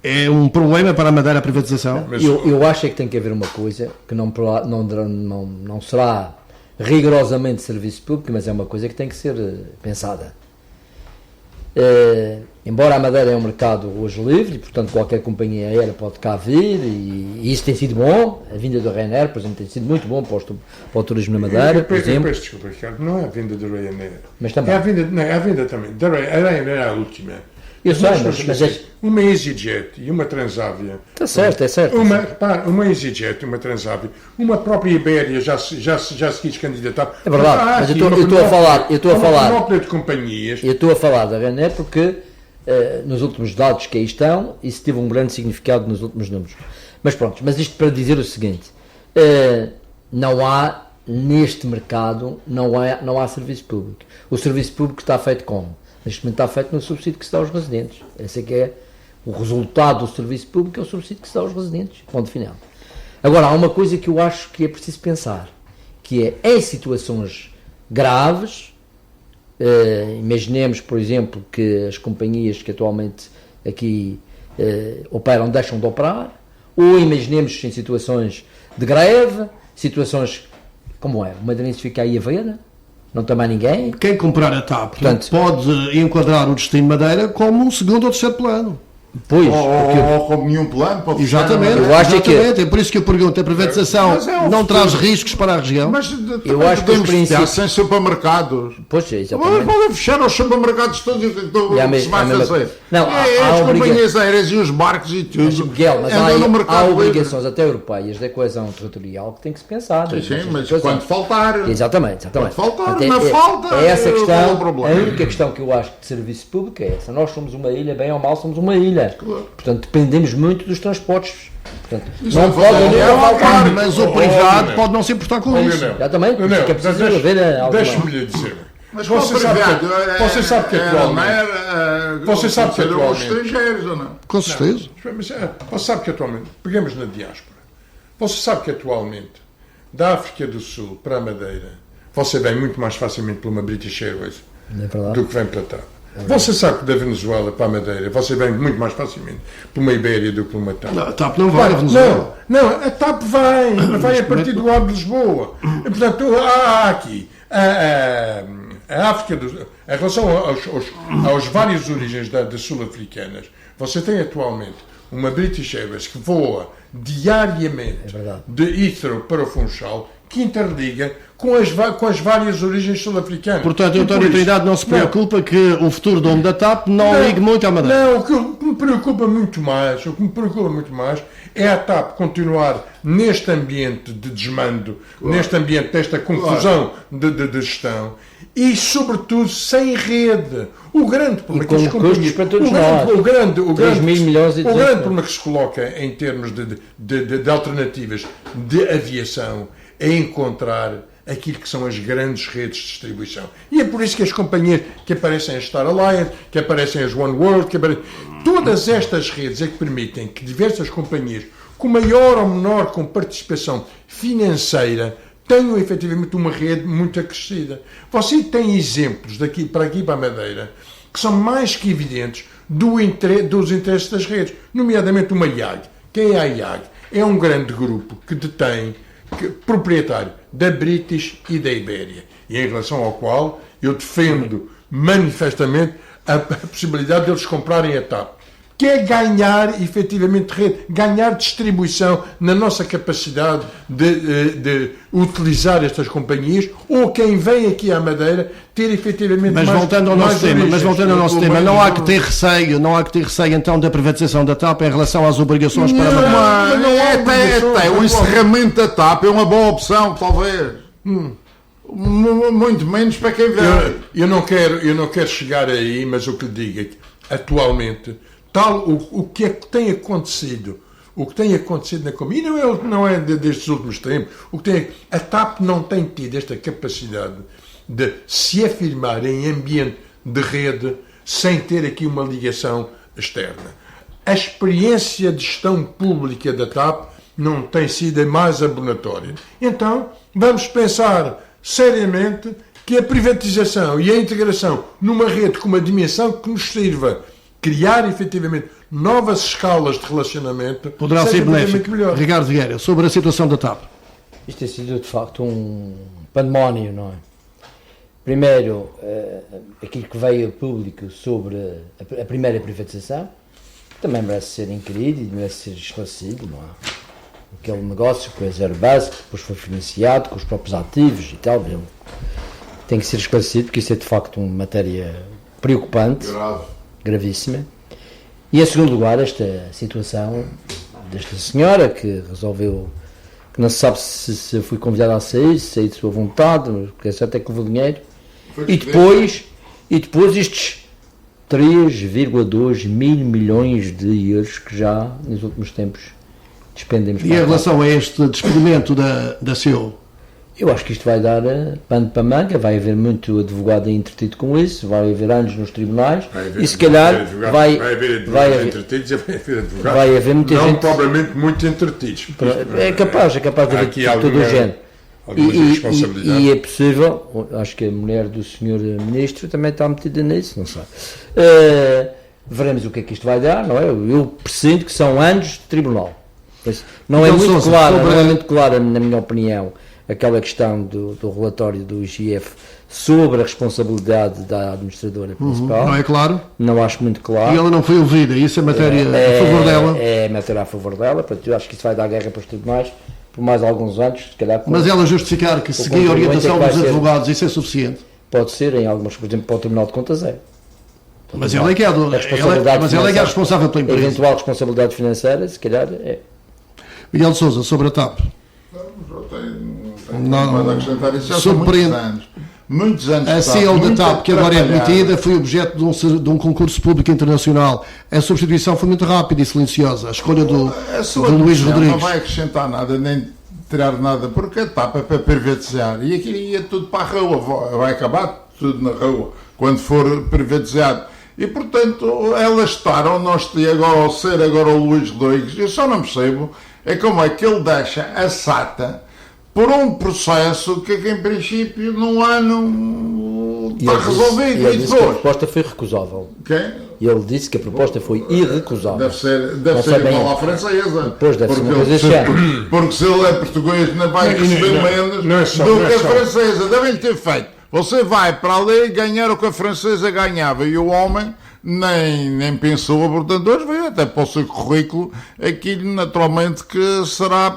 é um problema para a Madeira a privatização? Eu acho é que tem que haver uma coisa que não será rigorosamente serviço público, mas é uma coisa que tem que ser pensada. Embora a Madeira é um mercado hoje livre, portanto qualquer companhia aérea pode cá vir e isso tem sido bom. A vinda do Ryanair, por exemplo, tem sido muito bom para o turismo na Madeira, por exemplo. Peço desculpa, Ricardo, não é a vinda do Ryanair. Mas também. É a vinda também. A Ryanair é a última. Eu sei, mas uma EasyJet e uma Transavia. Está certo, é certo. Uma EasyJet e uma Transavia, uma própria Ibéria já se quis candidatar. É verdade, mas eu estou a falar de companhias. Eu estou a falar da Ryanair porque nos últimos dados que aí estão, isso teve um grande significado nos últimos números. Mas pronto, mas isto para dizer o seguinte, não há, neste mercado, não há serviço público. O serviço público está feito como? Neste momento está feito no subsídio que se dá aos residentes. Esse é que é o resultado do serviço público, é o subsídio que se dá aos residentes. Ponto final. Agora, há uma coisa que eu acho que é preciso pensar, que é em situações graves, imaginemos, por exemplo, que as companhias que atualmente aqui operam deixam de operar, ou imaginemos em situações de greve, situações como é, o Madeirense fica aí a ver, não tem mais ninguém. Quem comprar a TAP, portanto, pode enquadrar o destino Madeira como um segundo ou terceiro plano. Pois, ou com nenhum plano para Exatamente, Eu acho exatamente. É por isso que eu pergunto, a privatização Mas é um não futuro. traz riscos para a região? Mas Eu acho que os podemos fechar princípios- sem supermercados. pois, exatamente. Podem fechar os supermercados todos e tudo E há o que se vai a mesma- fazer. Não, há as obriga- companhias aéreas e os barcos e tudo. Miguel, mas andam no há mercado livre. obrigações até europeias da coesão territorial que tem que se pensar. Sim, mas quando faltar. Exatamente. Pode faltar, Portanto, na falta, é essa qual é questão, o problema? a única questão que eu acho de serviço público é essa. Nós somos uma ilha, bem ou mal somos uma ilha. Portanto, dependemos muito dos transportes. Portanto, não não pode faz nunca mal. faltar. Mas o privado pode não se importar com isso. Exatamente, por isso é que é preciso haver alguma... Deixe-me lhe dizer. Mas Você sabe você sabe que atualmente... Você sabe que os atualmente... estrangeiros ou não? Com certeza. Mas, você sabe que atualmente... Pegamos na diáspora. Você sabe que atualmente, da África do Sul para a Madeira, você vem muito mais facilmente por uma British Airways Não é verdade? do que vem para TAP. Você sabe que da Venezuela para a Madeira, você vem muito mais facilmente por uma Ibéria do que por uma TAP. A TAP não vai a Venezuela. Não, a TAP vai a partir do lado de Lisboa. E, portanto, há aqui a África, em relação aos várias origens das sul-africanas, você tem atualmente uma British Airways que voa diariamente de Heathrow para o Funchal, que interliga com as várias origens sul-africanas. Portanto, E António por isso- Trindade não se preocupa que o futuro dono da TAP não ligue muito à Madeira. Não, o que me preocupa muito mais, é a TAP continuar neste ambiente de desmando, neste ambiente desta confusão de gestão e, sobretudo, sem rede. O grande problema com que as companhias- custos para todos o grande- nós. o grande- o 3 grande- mil milhões e o 200. grande problema que se coloca em termos de alternativas de aviação é encontrar aquilo que são as grandes redes de distribuição. E é por isso que as companhias que aparecem as Star Alliance, que aparecem as One World, todas estas redes é que permitem que diversas companhias, com maior ou menor com participação financeira, tenham efetivamente uma rede muito acrescida. Você tem exemplos daqui para a Madeira que são mais que evidentes dos interesses das redes, nomeadamente uma IAG. Quem é a IAG? É um grande grupo que detém, proprietário da British e da Ibéria, e em relação ao qual eu defendo manifestamente a possibilidade de eles comprarem a TAP, que é ganhar efetivamente rede, ganhar distribuição na nossa capacidade de utilizar estas companhias, ou quem vem aqui à Madeira ter efetivamente Mas voltando ao nosso tema, não há que ter receio então da privatização da TAP em relação às obrigações para a Madeira. Mas não é até o encerramento da TAP é uma boa opção, talvez. Muito menos para quem vem. Eu não quero chegar aí, mas o que lhe digo é que atualmente o que tem acontecido na companhia não é destes últimos tempos. A TAP não tem tido esta capacidade de se afirmar em ambiente de rede sem ter aqui uma ligação externa. A experiência de gestão pública da TAP não tem sido a mais abonatória. Então, vamos pensar seriamente que a privatização e a integração numa rede com uma dimensão que nos sirva criar efetivamente novas escalas de relacionamento Poderá ser benéfico. melhor. Ricardo Vieira, sobre a situação da TAP. Isto tem sido de facto um pandemónio, não é? Primeiro, aquilo que veio a público sobre a primeira privatização, também merece ser inquirido e merece ser esclarecido, não é? Aquele negócio com a Zero Base, que depois foi financiado com os próprios ativos e tal, tem que ser esclarecido, porque isso é de facto uma matéria preocupante, gravíssima. E em segundo lugar, esta situação desta senhora que resolveu, que não se sabe se foi convidada a sair, se saiu de sua vontade, porque é certo é que levou dinheiro. E depois estes 3,2 mil milhões de euros que já nos últimos tempos despendemos. E em relação a este despedimento da CEO? Eu acho que isto vai dar pano para manga, vai haver muito advogado entretido com isso, vai haver anos nos tribunais e se calhar vai haver muita não gente... propriamente muito entretidos. É capaz de haver aqui todo o género. responsabilidade. E é possível, acho que a mulher do Sr. Ministro também está metida nisso, não sei. Veremos o que é que isto vai dar, não é? Eu presinto que são anos de tribunal. Não é Então, muito Sousa, claro, não é muito clara, na minha opinião, aquela questão do relatório do IGF sobre a responsabilidade da administradora principal. Não é claro? Não acho muito claro. E ela não foi ouvida, isso é matéria a favor dela. É matéria a favor dela, portanto, eu acho que isso vai dar guerra para os tribunais por mais alguns anos, se calhar. Mas ela justificar que seguir a orientação dos advogados, isso é suficiente? Pode ser, em algumas, por exemplo, para o Tribunal de Contas é. Mas ela é que é a dona, mas ela é que é a responsável pela empresa. A eventual responsabilidade financeira, se calhar, é. Miguel de Sousa, sobre a TAP. Não pode acrescentar isso, já são muitos anos. Muitos anos. A CEO da TAP, que agora é admitida, foi objeto de um concurso público internacional. A substituição foi muito rápida e silenciosa. A escolha do Luís Rodrigues. Não vai acrescentar nada, nem tirar nada, porque a TAP é para privatizar. E aquilo ia tudo para a rua. Vai acabar tudo na rua, quando for privatizado. E, portanto, elas estar ou não esteja agora, ou ser agora o Luís Rodrigues, eu só não percebo é como é que ele deixa a SATA por um processo que em princípio num ano está resolvido. Ele disse que a proposta foi recusável. Okay? Ele disse que a proposta foi irrecusável. Deve ser igual à francesa. Depois deve ser uma coisa chata. Porque se ele é português não vai receber menos do que a francesa. Devem-lhe ter feito. Você vai para ali ganhar o que a francesa ganhava e o homem nem pensou, portanto, hoje veio até para o seu currículo aquilo naturalmente que será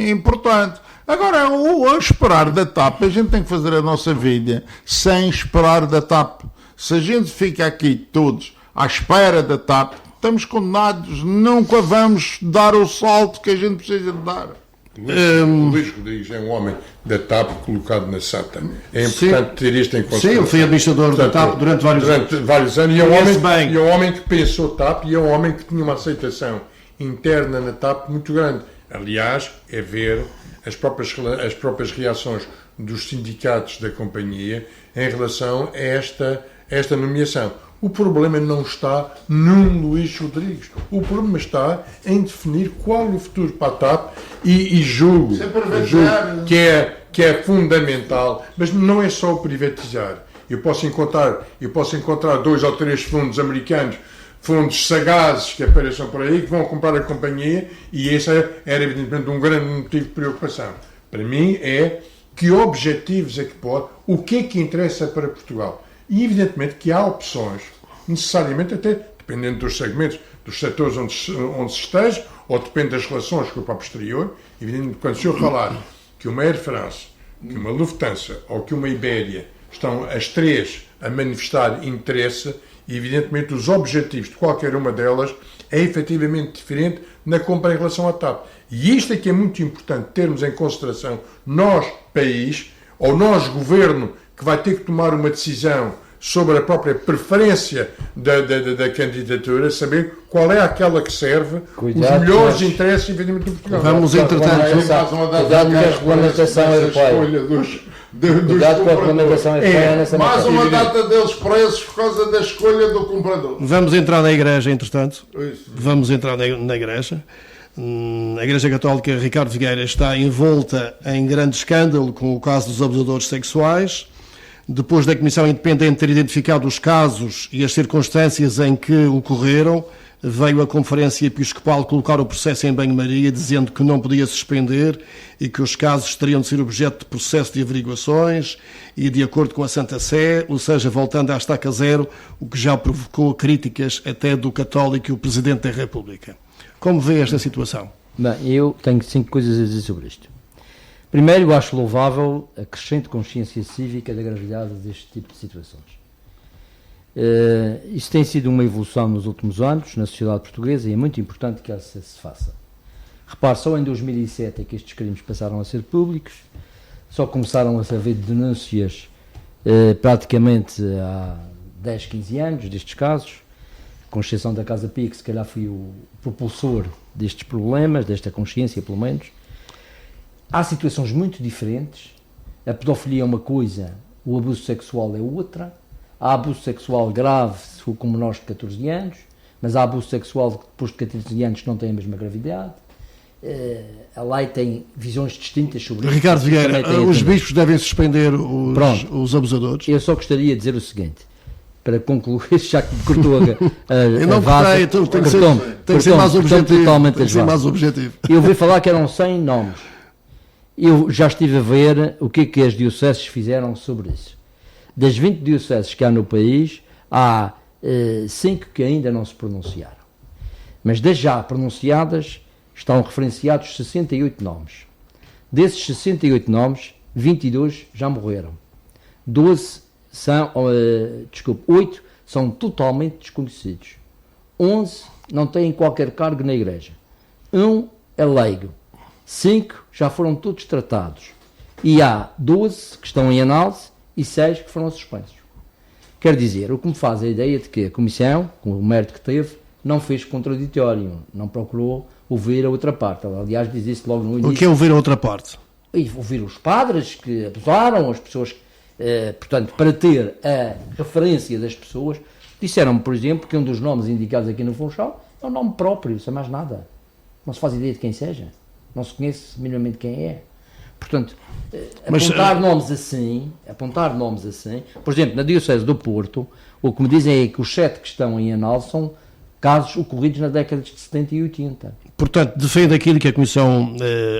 importante. Agora, o esperar da TAP, a gente tem que fazer a nossa vida sem esperar da TAP. Se a gente fica aqui todos à espera da TAP, estamos condenados, nunca vamos dar o salto que a gente precisa de dar. Luís Rodrigues é um homem da TAP colocado na SATA. É importante ter isto em consideração. Sim, eu fui administrador da TAP durante vários anos. E é um homem que pensou TAP e é um homem que tinha uma aceitação interna na TAP muito grande. Aliás, é ver as próprias reações dos sindicatos da companhia em relação a esta nomeação. O problema não está num Luís Rodrigues. O problema está em definir qual o futuro para a TAP e julgo que é fundamental, mas não é só o privatizar. Eu posso encontrar 2 ou 3 fundos americanos, fundos sagazes que apareçam por aí, que vão comprar a companhia, e esse era evidentemente um grande motivo de preocupação. Para mim é que objetivos é que pode, o que é que interessa para Portugal. E evidentemente que há opções, necessariamente até, dependendo dos segmentos, dos setores onde se esteja, ou depende das relações com o próprio exterior. Evidentemente, quando se eu falar que uma Air France, que uma Lufthansa ou que uma Iberia estão as 3 a manifestar interesse, evidentemente os objetivos de qualquer uma delas é efetivamente diferente na compra em relação à TAP. E isto é que é muito importante termos em consideração, nós, país, ou nós, governo, que vai ter que tomar uma decisão sobre a própria preferência da candidatura, saber qual é aquela que serve os melhores interesses, evidentemente, do Portugal. Vamos, entretanto, cuidado com a regulamentação europeia. Cuidado com a regulamentação europeia nessa matéria. Mais uma data deles presos por causa da escolha do comprador. Vamos entrar na Igreja, entretanto. Vamos entrar na Igreja. A Igreja Católica Ricardo Vieira está envolta em grande escândalo com o caso dos abusadores sexuais. Depois da Comissão Independente ter identificado os casos e as circunstâncias em que ocorreram, veio a Conferência Episcopal colocar o processo em banho-maria, dizendo que não podia suspender e que os casos teriam de ser objeto de processo de averiguações e de acordo com a Santa Sé, ou seja, voltando à estaca zero, o que já provocou críticas até do católico e o Presidente da República. Como vê esta situação? Bem, eu tenho 5 coisas a dizer sobre isto. Primeiro, eu acho louvável a crescente consciência cívica da gravidade deste tipo de situações. Isso tem sido uma evolução nos últimos anos na sociedade portuguesa e é muito importante que ela se faça. Repare, só em 2007 é que estes crimes passaram a ser públicos, só começaram a haver denúncias praticamente há 10, 15 anos destes casos, com exceção da Casa Pia, que se calhar foi o propulsor destes problemas, desta consciência pelo menos. Há situações muito diferentes. A pedofilia é uma coisa, o abuso sexual é outra. Há abuso sexual grave se for com menores de 14 anos, mas há abuso sexual depois de 14 anos que não tem a mesma gravidade. A lei tem visões distintas sobre isso. Ricardo Vieira, os bispos devem suspender os abusadores? Eu só gostaria de dizer o seguinte, para concluir, já que me cortou eu não cortei, tem que ser mais objetivo. Eu ouvi falar que eram 100 nomes. eu já estive a ver o que as dioceses fizeram sobre isso. Das 20 dioceses que há no país, há 5 que ainda não se pronunciaram. Mas das já pronunciadas, estão referenciados 68 nomes. Desses 68 nomes, 22 já morreram. 8 são totalmente desconhecidos. 11 não têm qualquer cargo na igreja. 1 é leigo. 5 já foram todos tratados. E há 12 que estão em análise e 6 que foram suspensos. Quer dizer, o que me faz a ideia de que a Comissão, com o mérito que teve, não fez contraditório, não procurou ouvir a outra parte. Aliás, diz isso logo no início. O que é ouvir a outra parte? E ouvir os padres que abusaram, as pessoas, portanto, para ter a referência das pessoas, disseram-me, por exemplo, que um dos nomes indicados aqui no Funchal é um nome próprio, sem mais nada. Não se faz ideia de quem seja. Não se conhece minimamente quem é. Portanto, apontar nomes assim, por exemplo, na Diocese do Porto, o que me dizem é que os 7 que estão em análise são casos ocorridos nas décadas de 70 e 80. Portanto, defende aquilo que a Comissão,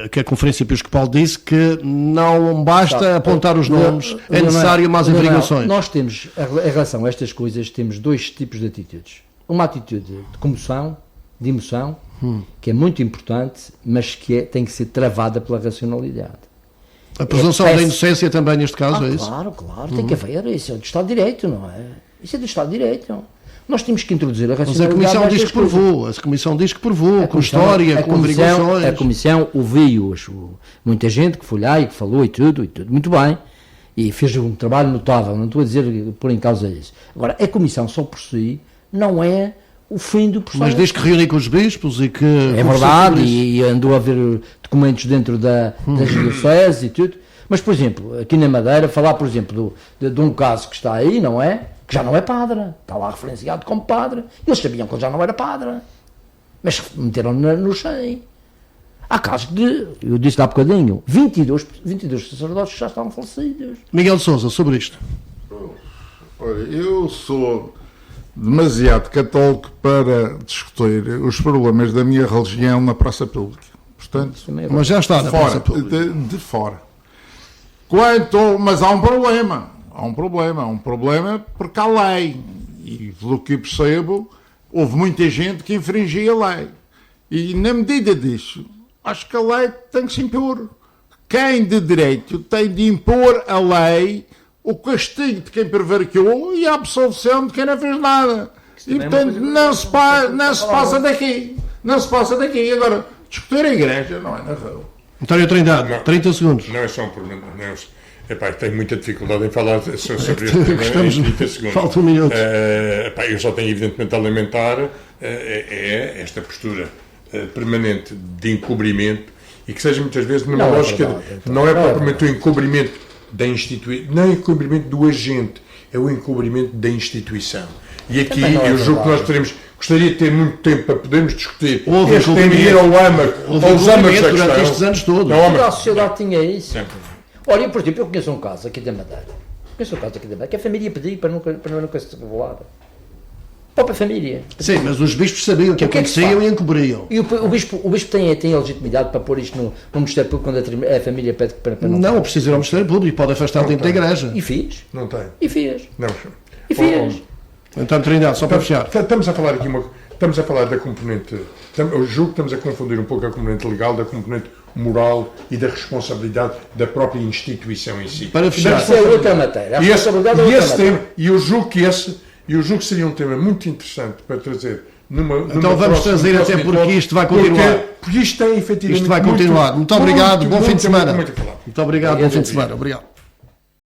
que a Conferência Episcopal disse, que não basta apontar os nomes, é necessário mais averiguações. Nós temos, em relação a estas coisas, temos 2 tipos de atitudes. Uma atitude de comoção, de emoção, que é muito importante, mas que tem que ser travada pela racionalidade. A presunção da inocência também neste caso, é isso? Claro, tem que haver. Isso é do Estado de Direito, não é? Isso é do Estado de Direito. Nós temos que introduzir a racionalidade. Mas a Comissão diz que provou, com história, com averiguações. A Comissão ouviu muita gente que foi lá e que falou e tudo muito bem, e fez um trabalho notável, não estou a dizer por em causa isso. Agora, a Comissão só por si não é o fim do processo. Mas diz que reúne com os bispos e que... É verdade, e andou a ver documentos dentro das dioceses e tudo. Mas, por exemplo, aqui na Madeira, falar, por exemplo, de um caso que está aí, não é? Que já não é padre. Está lá referenciado como padre. Eles sabiam que ele já não era padre. Mas meteram-no no cheio. Há casos de, eu disse há bocadinho, 22 sacerdotes que já estavam falecidos. Miguel de Sousa, sobre isto. Olha, eu sou demasiado católico para discutir os problemas da minha religião na praça pública. Portanto, mas já está na praça pública. De fora. Mas há um problema porque há lei. E pelo que percebo, houve muita gente que infringia a lei. E na medida disso, acho que a lei tem que se impor. Quem de direito tem de impor a lei, o castigo de quem prevaricou e a absolvição de quem não fez nada. E portanto não se passa daqui. Não se passa daqui. Agora, discutir a igreja não é na rua. António Trindade, não, 30 segundos. Não é só um problema. Tenho muita dificuldade em falar sobre este tema em 30 segundos. Falta um minuto. Eu só tenho evidentemente a lamentar esta postura permanente de encobrimento e que seja muitas vezes numa lógica não é propriamente o encobrimento da instituição, não é o encobrimento do agente, é o encobrimento da instituição. E aqui eu julgo que nós gostaria de ter muito tempo para podermos discutir este tema e ir ao âmago, aos âmagos da durante estes anos todos. A sociedade tinha isso. Olha, por exemplo, eu conheço um caso aqui da Madeira, que a família pediu para nunca se revelar. A própria família. Sim, mas os bispos sabiam que aconteciam e encobriam. E o bispo tem a legitimidade para pôr isto no Ministério Público quando a família pede para não... Não, precisa ir ao Ministério Público, pode afastar dentro da igreja. E fiz. Não tem. E fiz. Não. E fiz. Então, Trindade, só para fechar. Estamos a falar aqui estamos a falar da componente... Eu julgo que estamos a confundir um pouco a componente legal da componente moral e da responsabilidade da própria instituição em si. Para fechar. Isso é outra matéria. E eu julgo que seria um tema muito interessante para trazer então vamos trazer, até porque isto vai continuar. Porque isto tem efetivamente... Isto vai continuar. Muito obrigado, bom fim de semana. Muito obrigado, bom fim de semana. Obrigado.